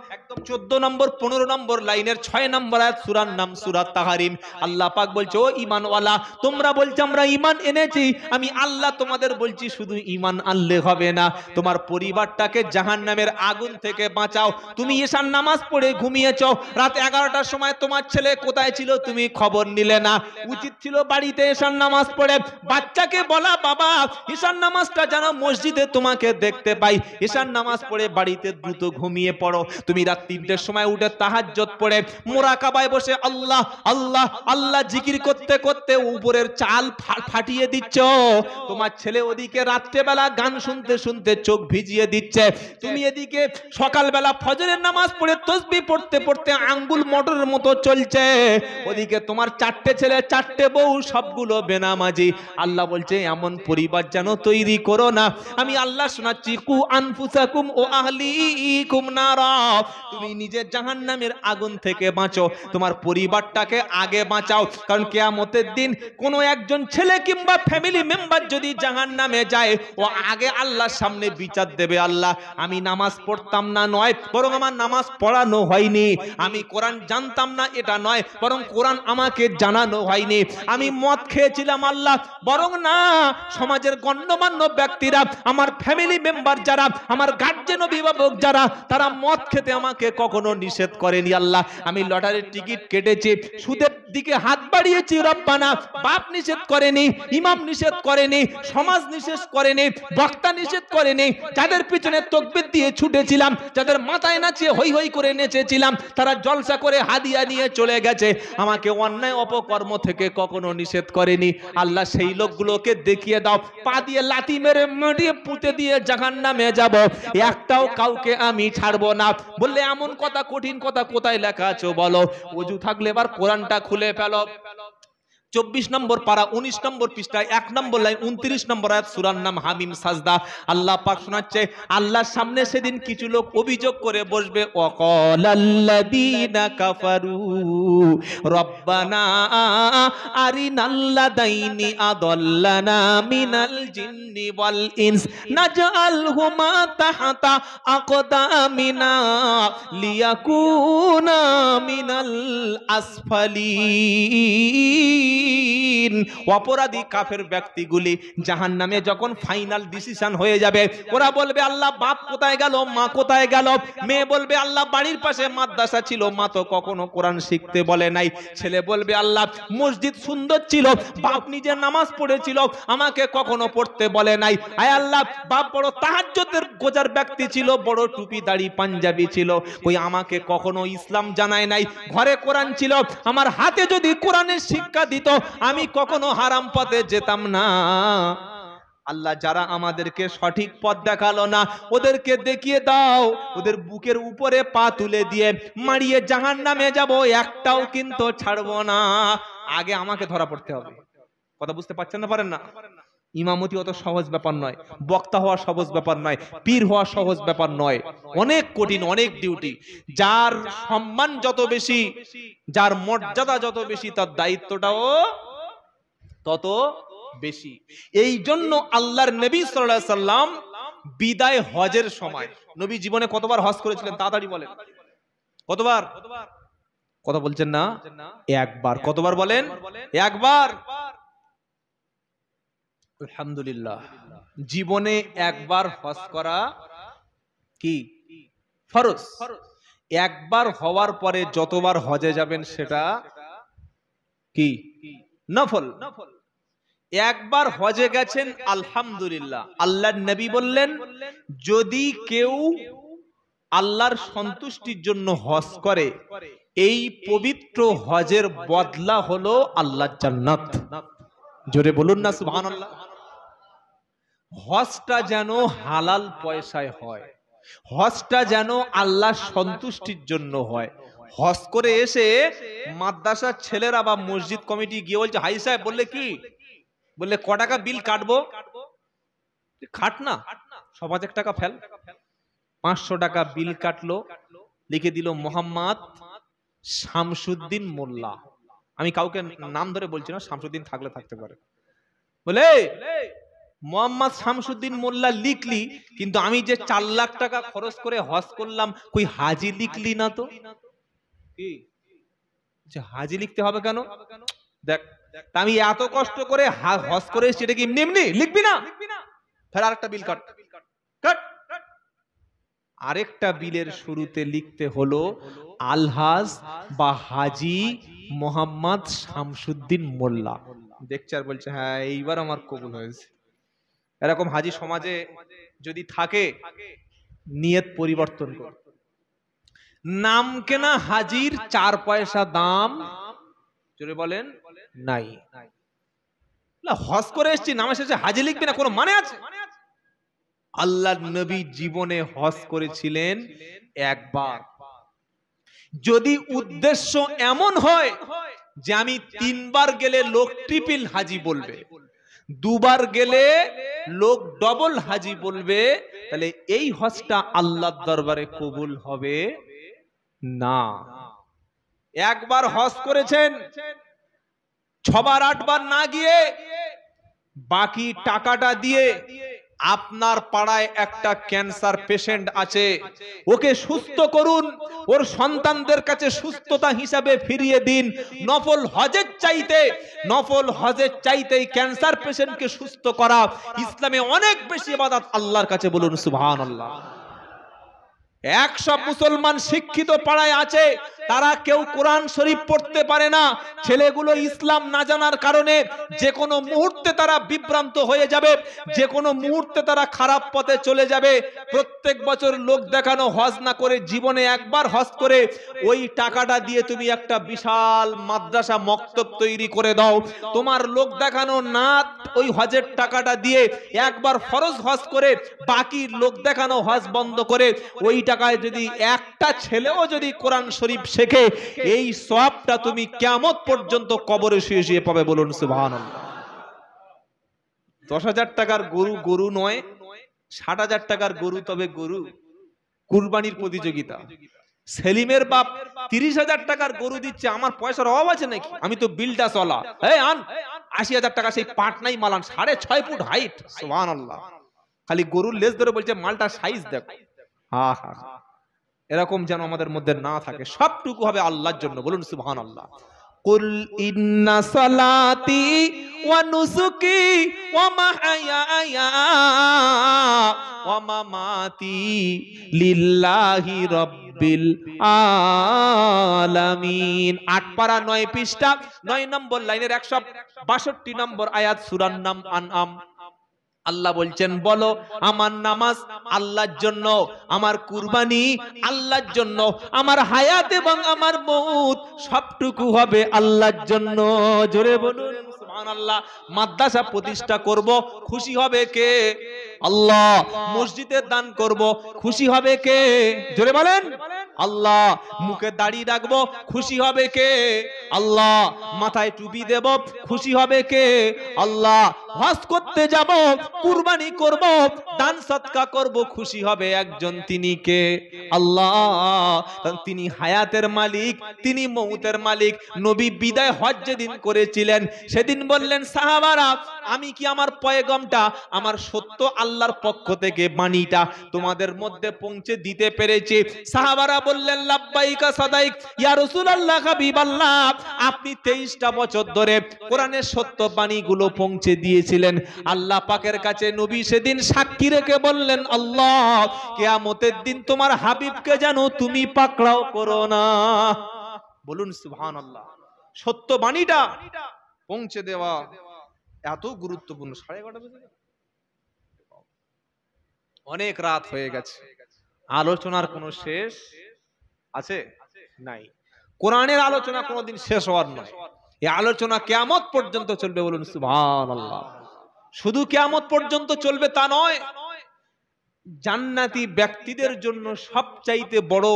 [SPEAKER 1] 14 নম্বর 15 নম্বর লাইনের 6 নম্বর আয়াত, সূরার নাম সূরা তাহরিম। আল্লাহ পাক বলছে, ও ঈমানওয়ালা, তোমরা বলছো আমরা ঈমান এনেছি, আমি আল্লাহ তোমাদের বলছি শুধু ঈমান আনলে হবে না, তোমার পরিবারটাকে জাহান্নামের আগুন থেকে বাঁচাও। তুমি ঈশার নামাজ পড়ে ঘুমিয়েছো, রাত 11টার সময় তোমার ছেলে কোথায় ছিল তুমি খবর নিলে না। উচিত ছিল বাড়িতে ঈশার নামাজ পড়ে বাচ্চাকে বলা, বাবা ঈশার নামাজটা যেন মসজিদে তোমাকে দেখতে পাই, ঈশার নামাজ পড়ে বাড়িতে দ্রুত ঘুমিয়ে পড়ো। তুমি রাত 3টের সময় উঠে তাহাজ্জুদ পড়ে মুরাকাবায় বসে আল্লাহ আল্লাহ আল্লাহ জিকির করতে করতে উপরের চাল ফাটিয়ে দিচ্ছ। তোমার ছেলে ওদিকে রাত্রেবেলা গান শুনতে শুনতে চোখ ভিজিয়ে দিচ্ছে, তুমি এদিকে সকালবেলা ফজরের নামাজ পড়ে তাসবিহ পড়তে পড়তে আঙ্গুল মোটরের মতো চলছে। ওদিকে তোমার 4টে ছেলে 4টে বউ, সবগুলো বেনামাজি। আল্লাহ বলছে এমন পরিবার যেন তৈরি করো না। আমি আল্লাহ শোনাচ্ছি, কু আনফুসাকুম ও আহলিকুম নারা। তুমি নিজে জাহান্নামের আগুন থেকে বাঁচো, তোমার পরিবারটাকে আগে বাঁচাও। কারণ কিয়ামতের দিন কোনো একজন ছেলে কিংবা ফ্যামিলি মেম্বার যদি জাহান্নামে যায়, ও আগে আল্লাহর সামনে বিচার দেবে। আল্লাহ, আমি নামাজ পড়তাম না নয়, বরং আমার নামাজ পড়ানো হয়নি। আমি কোরআন জানতাম না এটা নয়, বরং কোরআন আমাকে জানানো হয়নি। আমি মদ খেয়েছিলাম আল্লাহ, বরং না, সমাজের গণ্যমান্য ব্যক্তিরা, আমার ফ্যামিলি মেম্বার যারা, আমার গার্জেন অভিভাবক যারা, তারা মদ খেতে আমাকে কখনো নিষেধ করেনি। আল্লাহ, আমি লটারির টিকিট কেটেছি, সুদের দিকে হাত বাড়িয়েছি, রব্বানা, বাপ নিষেধ করেনি, ইমাম নিষেধ করেনি, সমাজ নিষেধ করেনি, বক্তা নিষেধ করেনি। যাদের পিছনে তাকবীর দিয়ে ছুটেছিলাম, যাদের মাথায় নাচিয়ে হই হই করে নেচেছিলাম, তারা জলসা করে হাদিয়া নিয়ে চলে গেছে, আমাকে অন্যায় অপকর্ম থেকে কখনো নিষেধ করেনি। আল্লাহ, সেই লোকগুলোকে দেখিয়ে দাও, পা দিয়ে লাথি মেরে মাটিয়ে পুঁতে দিয়ে জাহান্নামে যাব, একটাও কাউকে আমি ছাড়বো না। বললে এমন কথা, কঠিন কথা কোথায় লেখা আছে বলো? ওযু থাকলে এবার কোরআনটা খুলে ফেলো। 24 নম্বর পারা 19 নম্বর পৃষ্ঠায় 1 নম্বর লাইন 29 নম্বর আয়াত, সূরার নাম হামিম সাজদা। আল্লাহ পাক শোনাচ্ছে, আল্লাহর সামনে সেদিন কিছু লোক অভিযোগ করে বসবে, ওয়াকালাল্লাযীনা কাফারু রব্বানা আরিনাল্লাযাইনি আদাল্লানা মিনাল জিন্নি ওয়াল ইনস নাজআলহুমা তাহতা আকদামিনা লিয়াকুনা মিনাল আসফালিন। অপরাধী কাফের ব্যক্তিগুলি জাহান্নামে যখন ফাইনাল ডিসিশন হয়ে যাবে, ওরা বলবে আল্লাহ বাপ কোথায় গেল, মা কোথায় গেল? মেয়ে বলবে আল্লাহ বাড়ির পাশে মাদ্রাসা ছিল, মা তো কখনো কোরআন শিখতে বলে নাই। ছেলে বলবে আল্লাহ মসজিদ সুন্দর ছিল, বাপ নিজে নামাজ পড়েছিল, আমাকে কখনো পড়তে বলে নাই। আয় আল্লাহ, বাপ বড় তাহাজ্জুদের গোজার ব্যক্তি ছিল, বড় টুপি দাড়ি পাঞ্জাবি ছিল, কই আমাকে কখনো ইসলাম জানায় নাই। ঘরে কোরআন ছিল, আমার হাতে যদি কোরআনের শিক্ষা দিত, আমি কখনো হারাম পথে যেতাম না। আল্লাহ, যারা আমাদেরকে সঠিক পথ দেখালো না, ওদেরকে দেখিয়ে দাও, ওদের বুকের উপরে পা তুলে দিয়ে মারিয়ে জাহান্নামে যাব, একটাও কিন্তু ছাড়বো না। আগে আমাকে ধরা পড়তে হবে। কথা বুঝতে পারছেন না? পারেন না? ইমামতি অত সহজ ব্যাপার নয়, বক্তা হওয়া সহজ ব্যাপার নয়, পীর হওয়া সহজ ব্যাপার নয়, অনেক কঠিন, অনেক ডিউটি। যার সম্মান যত বেশি, যার মর্যাদা যত বেশি, তার দায়িত্বটাও তত বেশি। এই জন্য আল্লাহর নবী সাল্লাল্লাহু আলাইহি সাল্লাম বিদায় হজের সময়, নবী জীবনে কতবার হজ করেছিলেন? তাড়াতাড়ি বলেন, কতবার? কথা বলছেন না? একবার। কতবার বলেন? একবার। আলহামদুলিল্লাহ, জীবনে একবার হজ করা কি ফরজ। একবার হওয়ার পরে যতবার হজে যাবেন সেটা কি নফল। একবার হজে গেছেন, আলহামদুলিল্লাহ। আল্লাহর নবী বললেন, যদি কেউ আল্লাহর সন্তুষ্টির জন্য হজ করে, এই পবিত্র হজের বদলা হলো আল্লাহর জান্নাত। জোরে বলুন না সুবহানাল্লাহ। হজটা যেন হালাল পয়সায় হয়, হজটা যেন আল্লাহর সন্তুষ্টির জন্য হয়। হজ করে এসে মাদ্রাসার ছেলেরা বা মসজিদ কমিটি গিয়ে বলছে, হাই সাহেব, বললে কি? বললে ক টাকা বিল কাটবো? খাট না, সব 1 টাকা ফেল। 500 টাকা বিল কাটলো, লিখে দিল মোহাম্মদ শামসুদ্দিন মোল্লা। আমি কাউকে নাম ধরে বলছি না, শামসুদ্দিন থাকলে থাকতে পারে। বলে মোহাম্মদ শামসুদ্দিন মোল্লা লিখলি, কিন্তু আমি যে 4 লাখ টাকা খরচ করে হজ করলাম, কই হাজি লিখলি না তো? কি হাজি লিখতে হবে কেন? দেখ, আমি এত কষ্ট করে হজ করে এসেছি, এটা কি এমনি এমনি লিখবি না? ফের আরেকটা বিল কাট। আরেকটা বিলের শুরুতে লিখতে হলো আলহাজ বা হাজি মোহাম্মদ শামসুদ্দিন মোল্লা। দেখছে আর বলছে, হ্যাঁ এইবার আমার কবুল হয়েছে। এরকম হাজি সমাজে যদি থাকে, নিয়ত পরিবর্তন কর। নাম কেনা হাজির 4 পয়সা দাম জোরে বলেন নাই। হজ করে এসেছি, নামের শেষে হাজি লিখবি না, কোনো মানে আছে? আল্লাহর নবী জীবনে হজ করেছিলেন একবার। যদি উদ্দেশ্য এমন হয় যে আমি 3 বার গেলে লোক ট্রিপল হাজি বলবে, 2 বার গেলে লোক ডবল হাজি বলবে, তাহলে এই হজটা আল্লাহর দরবারে কবুল হবে না। একবার হজ করেছেন, 6 বার 8 বার না গিয়ে বাকি টাকাটা দিয়ে আপনার পাড়ায় একটা ক্যান্সার পেশেন্ট আছে, ওকে সুস্থ করুন, ওর সন্তানদের কাছে সুস্থতা হিসাবে ফিরিয়ে দিন। নফল হজের চাইতে ক্যান্সার পেশেন্টকে সুস্থ করা ইসলামে অনেক বেশি ইবাদত আল্লাহর কাছে, বলুন সুবহানাল্লাহ। 100 মুসলমান শিক্ষিত পাড়ায় আছে, তারা কেউ কোরআন শরীফ পড়তে পারে না। ছেলেগুলো ইসলাম না জানার কারণে যে কোনো মুহূর্তে তারা বিভ্রান্ত হয়ে যাবে, যে কোনো মুহূর্তে তারা খারাপ পথে চলে যাবে। প্রত্যেক বছর লোক দেখানো হজ না করে জীবনে একবার হজ করে ওই টাকাটা দিয়ে তুমি একটা বিশাল মাদ্রাসা মক্তব তৈরি করে দাও। তোমার লোক দেখানো না ওই হজের টাকাটা দিয়ে একবার ফরজ হজ করে বাকি লোক দেখানো হজ বন্ধ করে ওই টাকায় যদি একটা ছেলেও যদি কোরআন শরীফ শেখে, এই সওয়াবটা তুমি কিয়ামত পর্যন্ত কবরে শুয়ে শুয়ে পাবে, বলুন সুবহানাল্লাহ। 10,000 টাকার গরু নয়, 60,000 টাকার গরু, তবে গরু কুরবানির প্রতিযোগিতা। সেলিমের বাপ 30,000 টাকার গরু দিচ্ছে, আমার পয়সার অভাব আছে নাকি? আমি তো বিলটা চলা, এই আন 80,000 টাকা সেই পাট নাই মালান, 6.5 ফুট হাইট, সুবহানাল্লাহ। খালি গরুর লেজ ধরে বলছে মালটা সাইজ দেখো। এরকম যেন আমাদের মধ্যে না থাকে, সবটুকু হবে আল্লাহর জন্য, বলুন সুবহানাল্লাহ। কুল ইন্না সালাতি ওয়া নুসুকি ওয়া মাহইয়ায়া ওয়া মামাতি লিল্লাহি রাব্বিল আলামিন। 8 পারা 9 পৃষ্ঠা 9 নম্বর লাইনের 162 নম্বর আয়াত, সূরার নাম আনআম। আল্লাহ বলছেন, বলো আমার নামাজ আল্লাহর জন্য, আমার কুরবানি আল্লাহর জন্য, আমার হায়াত এবং আমার মউত সবটুকু হবে আল্লাহর জন্য। জোরে বলুন সুবহানাল্লাহ। মাদ্রাসা প্রতিষ্ঠা করব, খুশি হবে কে? আল্লাহ। মসজিদে দান করব, খুশি হবে কে? জোরে বলেন আল্লাহ। মুখে দাড়ি রাখবো, খুশি হবে কে? আল্লাহ। মাথায় টুপি দেব, খুশি হবে কে? আল্লাহ। হজ করতে যাব, কুরবানি করব, দান সদকা করব, খুশি হবে একজন, তিনি কে? আল্লাহ। তিনি হায়াতের মালিক, তিনি মউতের মালিক। নবী বিদায় হজ যেদিন করেছিলেন সেদিন বললেন, সাহাবারা আমি কি আমার পয়গমটা, আমার সত্য আল্লাহর পক্ষ থেকে বাণীটা তোমাদের মধ্যে পৌঁছে দিতে পেরেছি? সাহাবারা বললেন, লাব্বাইকা সাদাইক ইয়া রাসূলুল্লাহ, হাবিবাল্লাহ, আপনি 23টা বছর ধরে কোরআনের সত্য বাণীগুলো পৌঁছে দিয়েছিলেন। আল্লাহ পাকের কাছে নবী সেদিন সাক্ষী রেখে বললেন, আল্লাহ কিয়ামতের দিন তোমার হাবিবকে যেন তুমি পাকড়াও করো না। বলুন সুবহানাল্লাহ। সত্য বাণীটা পৌঁছে দেওয়া এত গুরুত্বপূর্ণ। 11:30 বেজে অনেক রাত হয়ে গেছে, আলোচনার কোনো শেষ আছে নাই। কোরআনের আলোচনা কোনোদিন শেষ হওয়ার নয়, এই আলোচনা কিয়ামত পর্যন্ত চলবে, বলুন সুবহানাল্লাহ। শুধু কিয়ামত পর্যন্ত চলবে তা নয়, জান্নাতি ব্যক্তিদের জন্য সবচাইতে বড়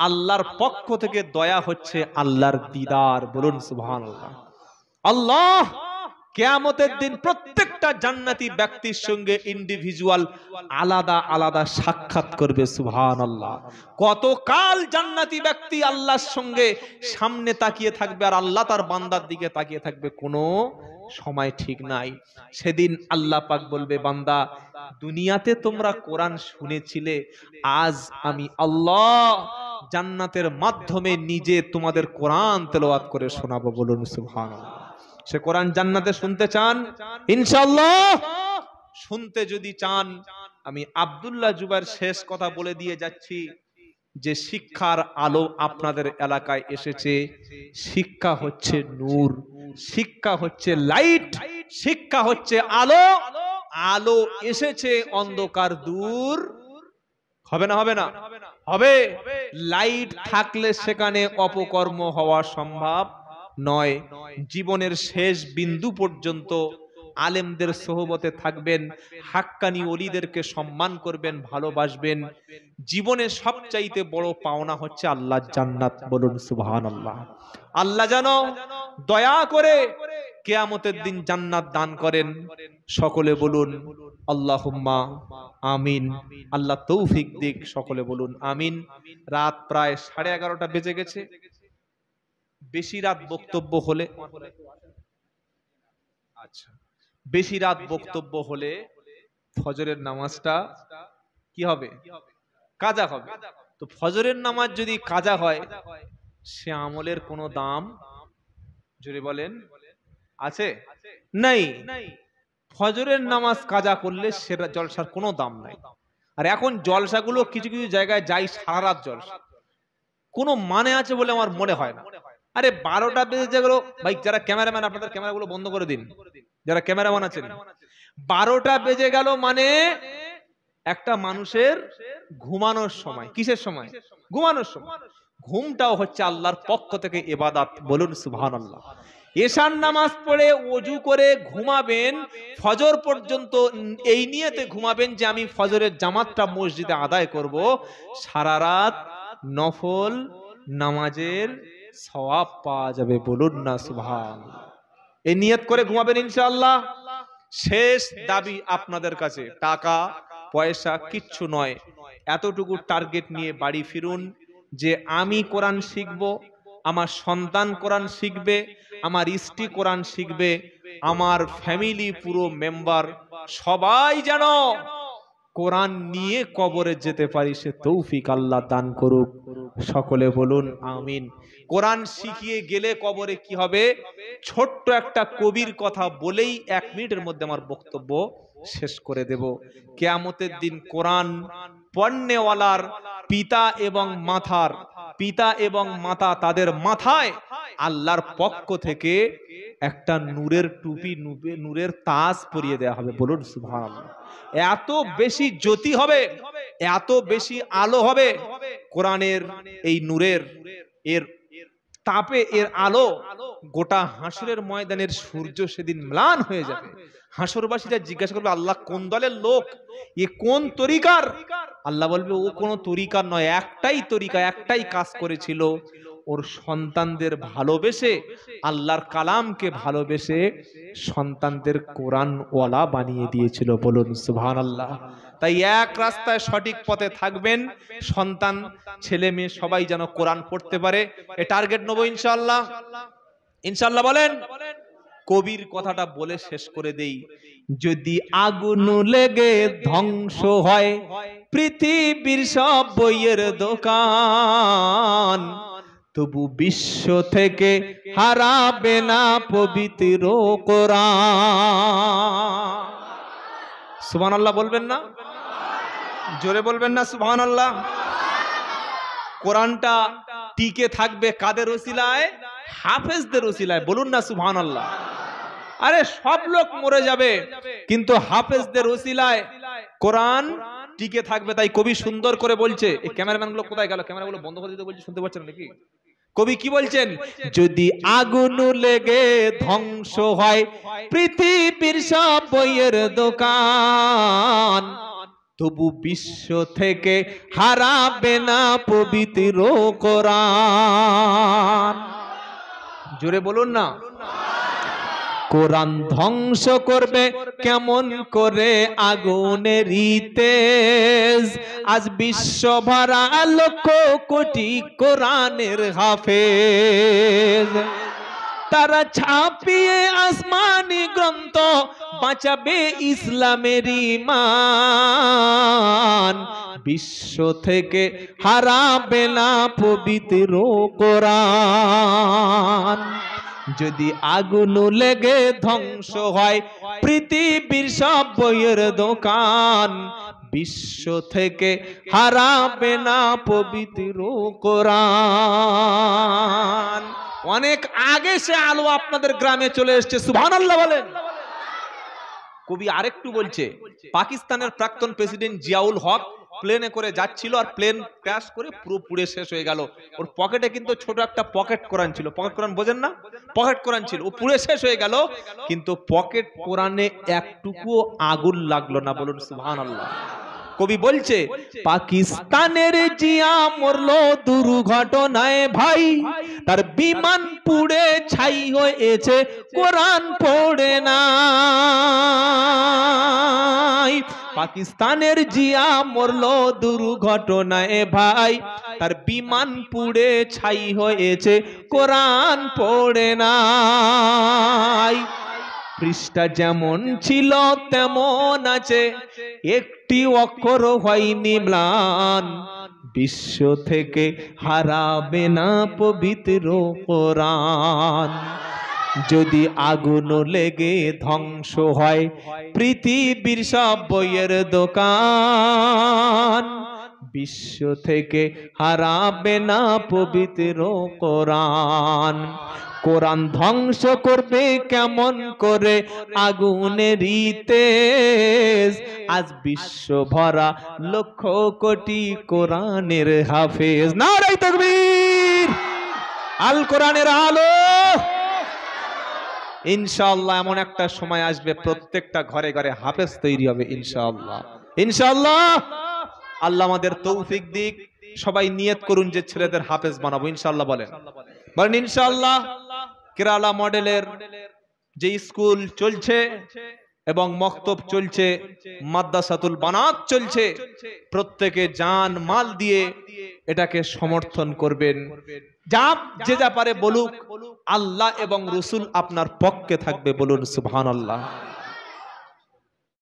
[SPEAKER 1] আল্লাহর পক্ষ থেকে দয়া হচ্ছে আল্লাহর দিদার, বলুন সুবহানাল্লাহ। আল্লাহ কিয়ামতের দিন প্রত্যেকটা জান্নাতি ব্যক্তির সঙ্গে ইন্ডিভিজুয়াল আলাদা আলাদা সাক্ষাৎ করবে, সুবহানাল্লাহ। কতকাল জান্নাতি ব্যক্তি আল্লাহর সঙ্গে সামনে তাকিয়ে থাকবে আর আল্লাহ তার বান্দার দিকে তাকিয়ে থাকবে, কোনো সময় ঠিক নাই। সেদিন আল্লাহ পাক বলবে, বান্দা দুনিয়াতে তোমরা কোরআন শুনেছিলে, আজ আমি আল্লাহ জান্নাতের মাধ্যমে নিজে তোমাদের কোরআন তেলাওয়াত করে শোনাবো, বলুন সুবহানাল্লাহ। সে কোরআন জান্নাতে শুনতে চান? ইনশাআল্লাহ। শুনতে যদি চান, আমি আব্দুল্লাহ জুবাইর শেষ কথা বলে দিয়ে যাচ্ছি যে শিক্ষার আলো আপনাদের এলাকায় এসেছে। শিক্ষা হচ্ছে নূর, শিক্ষা হচ্ছে লাইট, শিক্ষা হচ্ছে আলো। আলো এসেছে, অন্ধকার দূর হবে না? হবে না? হবে। লাইট থাকলে সেখানে অপকর্ম হওয়া সম্ভব নয়। জীবনের শেষ বিন্দু পর্যন্ত আলেমদের সোহবতে থাকবেন, হাক্কানি ওলিদেরকে সম্মান করবেন, ভালোবাসবেন। জীবনে সবচাইতে বড় পাওনা হচ্ছে আল্লাহর জান্নাত। বলুন সুবহানাল্লাহ। আল্লাহ জানো দয়া করে কিয়ামতের দিন জান্নাত দান করেন। সকলে বলুন আল্লাহুম্মা আমিন। আল্লাহ তৌফিক দিক, সকলে বলুন আমিন। রাত প্রায় 11:30 বেজে গেছে। বেশি রাত বক্তব্য হলে, আচ্ছা, বেশি রাত বক্তব্য হলে ফজরের নামাজটা কি হবে? কাজা হবে। তো ফজরের নামাজ যদি কাজা হয়, সে আমলের কোনো দাম, জোরে বলেন, আছে? নাই। ফজরের নামাজ কাজা করলে সেটা জলসার কোনো দাম নাই। আর এখন জলসাগুলো কিছু কিছু জায়গায় যাই সারা রাত জলসা, কোনো মানে আছে বলে আমার মনে হয় না। আরে 12টা বেজে গেল, ভাই যারা ক্যামেরাম্যান আপনাদের ক্যামেরাগুলো বন্ধ করে দিন, যারা ক্যামেরাম্যান আছেন। 12টা বেজে গেল মানে একটা মানুষের ঘুমানোর সময়। কিসের সময়? ঘুমানোর সময়। ঘুমটাও হচ্ছে আল্লাহর পক্ষ থেকে ইবাদত। বলুন সুবহানাল্লাহ। এশার নামাজ পড়ে ওযু করে ঘুমাবেন, ফজর পর্যন্ত এই নিয়তে ঘুমাবেন যে আমি ফজরের জামাতটা মসজিদে আদায় করব। সারা রাত নফল নামাজের সওয়াব পাওয়া যাবে। বলুন না সুবহানাল্লাহ। এই নিয়ত করে ঘুমাবেন ইনশাআল্লাহ। শেষ দাবি আপনাদের কাছে, টাকা পয়সা কিচ্ছু নয়, এতটুকু টার্গেট নিয়ে বাড়ি ফিরুন যে আমি কোরআন শিখবো, আমার সন্তান কোরআন শিখবে, আমার স্ত্রী কোরআন শিখবে, আমার ফ্যামিলি পুরো মেম্বার সবাই যেন কোরআন নিয়ে কবরে যেতে পারি, সে তৌফিক আল্লাহ দান করুক। সকলে বলুন আমিন। কোরআন শিখিয়ে গেলে কবরে কি হবে? ছোট্ট একটা কবির কথা বলেই 1 মিনিটের মধ্যে আমার বক্তব্য শেষ করে দেব। কিয়ামতের দিন কোরআন পড়নেওয়ালার পিতা এবং মাতা তাদের মাথায় আল্লাহর পক্ষ থেকে একটা নূরের টুপি, নূরের তাজ পরিয়ে দেওয়া হবে। বলুন সুবহানাল্লাহ। এত বেশি জ্যোতি হবে, এত বেশি আলো হবে কোরআনের এই নূরের, এর তাপে, এর আলো গোটা হাসরের ময়দানের সূর্য সেদিন ম্লান হয়ে যাবে। হাসরবাসীরা জিজ্ঞাসা করবে আল্লাহ কোন দলের লোক, এ কোন তরিকার? আল্লাহ বলবে ও কোন তরিকার নয়, একটাই তরিকা, একটাই কাজ করেছিল, ওর সন্তানদের ভালোবেসে, আল্লাহর কালামকে ভালোবেসে সন্তানদের কোরআন ওয়ালা বানিয়ে দিয়েছিল। বলুন সুবহানাল্লাহ। তাই এক রাস্তায় সঠিক পথে থাকবেন, সন্তান ছেলে মেয়ে সবাই যেন কোরআন পড়তে পারে, এ টার্গেট নেব ইনশাআল্লাহ। ইনশাআল্লাহ বলেন। কবির কথাটা বলে শেষ করে দেই। যদি আগুন লেগে ধ্বংস হয় পৃথিবীর সব বইয়ের দোকান, তবু বিশ্ব থেকে হারাবে না পবিত্র কোরআন। সুবহানাল্লাহ বলবেন না? জোরে বলবেন না সুবহানাল্লাহ? কোরআনটা টিকে থাকবে কাদের ওসিলায়? হাফেজদের ওসিলায়। বলুন না সুবহানাল্লাহ। আরে সব লোক মরে যাবে, কিন্তু হাফেজদের ওসিলায় কোরআন টিকে থাকবে। তাই কবি সুন্দর করে বলছে, এই ক্যামেরাম্যান গুলো কোথায় গেল? ক্যামেরাগুলো বন্ধ করে দিতে বলছে, শুনতে পাচ্ছেন নাকি? কবি কি বলছেন? যদি আগুন লেগে ধ্বংস হয় পৃথিবীর সব বইয়ের দোকান, তবু বিশ্ব থেকে হারাবে না পবিত্র কোরআন। জোরে বলুন না। কোরআন ধ্বংস করবে কেমন করে আগুনের তেজ, আজ বিশ্ব ভরা লক্ষ কোটি কোরআনের হাফেজ, তারা ছাপিয়ে আসমানি গ্রন্থ বাঁচাবে ইসলামের ঈমান, বিশ্ব থেকে হারাবে না পবিত্র কোরআন। যদি আগুন লেগে ধ্বংস হয় পৃথিবীর সব বইয়ের দোকান, বিশ্ব থেকে হারাবে না পবিত্র কোরআন। অনেক আগে সে আলো আপনাদের গ্রামে চলে এসেছে। সুবহানাল্লাহ বলেন। কবি আরেকটু বলছে, পাকিস্তানের প্রাক্তন প্রেসিডেন্ট জিয়াউল হক প্লেনে করে যাচ্ছিল আর প্লেন ক্র্যাশ করে পুরো পুড়ে শেষ হয়ে গেল। ওর পকেটে কিন্তু ছোট একটা পকেট কোরআন ছিল, পকেট কোরআন বোঝেন না, পকেট কোরআন ছিল, ও পুড়ে শেষ হয়ে গেল, কিন্তু পকেট কোরআনে একটুকুও আগুন লাগলো না, বলুন সুবহানাল্লাহ। কবি বলছে পাকিস্তানের জিয়া মরলো দুর্ঘটনায় ভাই, তার বিমান পুড়ে ছাই হয়েছে, কোরআন পড়ে নাই। পাকিস্তানের জিয়া মরলো দুর্ঘটনায় ভাই, তার বিমান পুড়ে ছাই হয়েছে, কোরআন পড়ে নাই। পৃষ্ঠা যেমন ছিল তেমন আছে, একটি অক্ষর হয়নি ম্লান, বিশ্ব থেকে হারাবে না পবিত্র কোরআন। যদি আগুন লেগে ধ্বংস হয় পৃথিবীর সব বইয়ের দোকান, বিশ্ব থেকে হারাবে না পবিত্র কোরআন। কোরআন ধ্বংস করবে কেমন করে আগুনেরই তেজ, আজ বিশ্ব ভরা লক্ষ কোটি কোরআনের হাফেজ। নারে তাকবীর, আল কোরআনের আলো। ইনশাআল্লাহ এমন একটা সময় আসবে প্রত্যেকটা ঘরে ঘরে হাফেজ তৈরি হবে ইনশাআল্লাহ, ইনশাআল্লাহ। আল্লাহ আমাদের তৌফিক দিক। সবাই নিয়ত করুন যে ছেলেদের হাফেজ বানাবো ইনশাআল্লাহ, বলেন বলেন ইনশাআল্লাহ। কেরালা মডেলের যে স্কুল চলছে এবং মক্তব চলছে, মাদ্রাসাতুল বানাত চলছে, প্রত্যেকে জান মাল দিয়ে এটাকে সমর্থন করবেন। যে যা পারে বলুক, আল্লাহ এবং রসুল আপনার পক্ষে থাকবে, বলুন সুবহানাল্লাহ।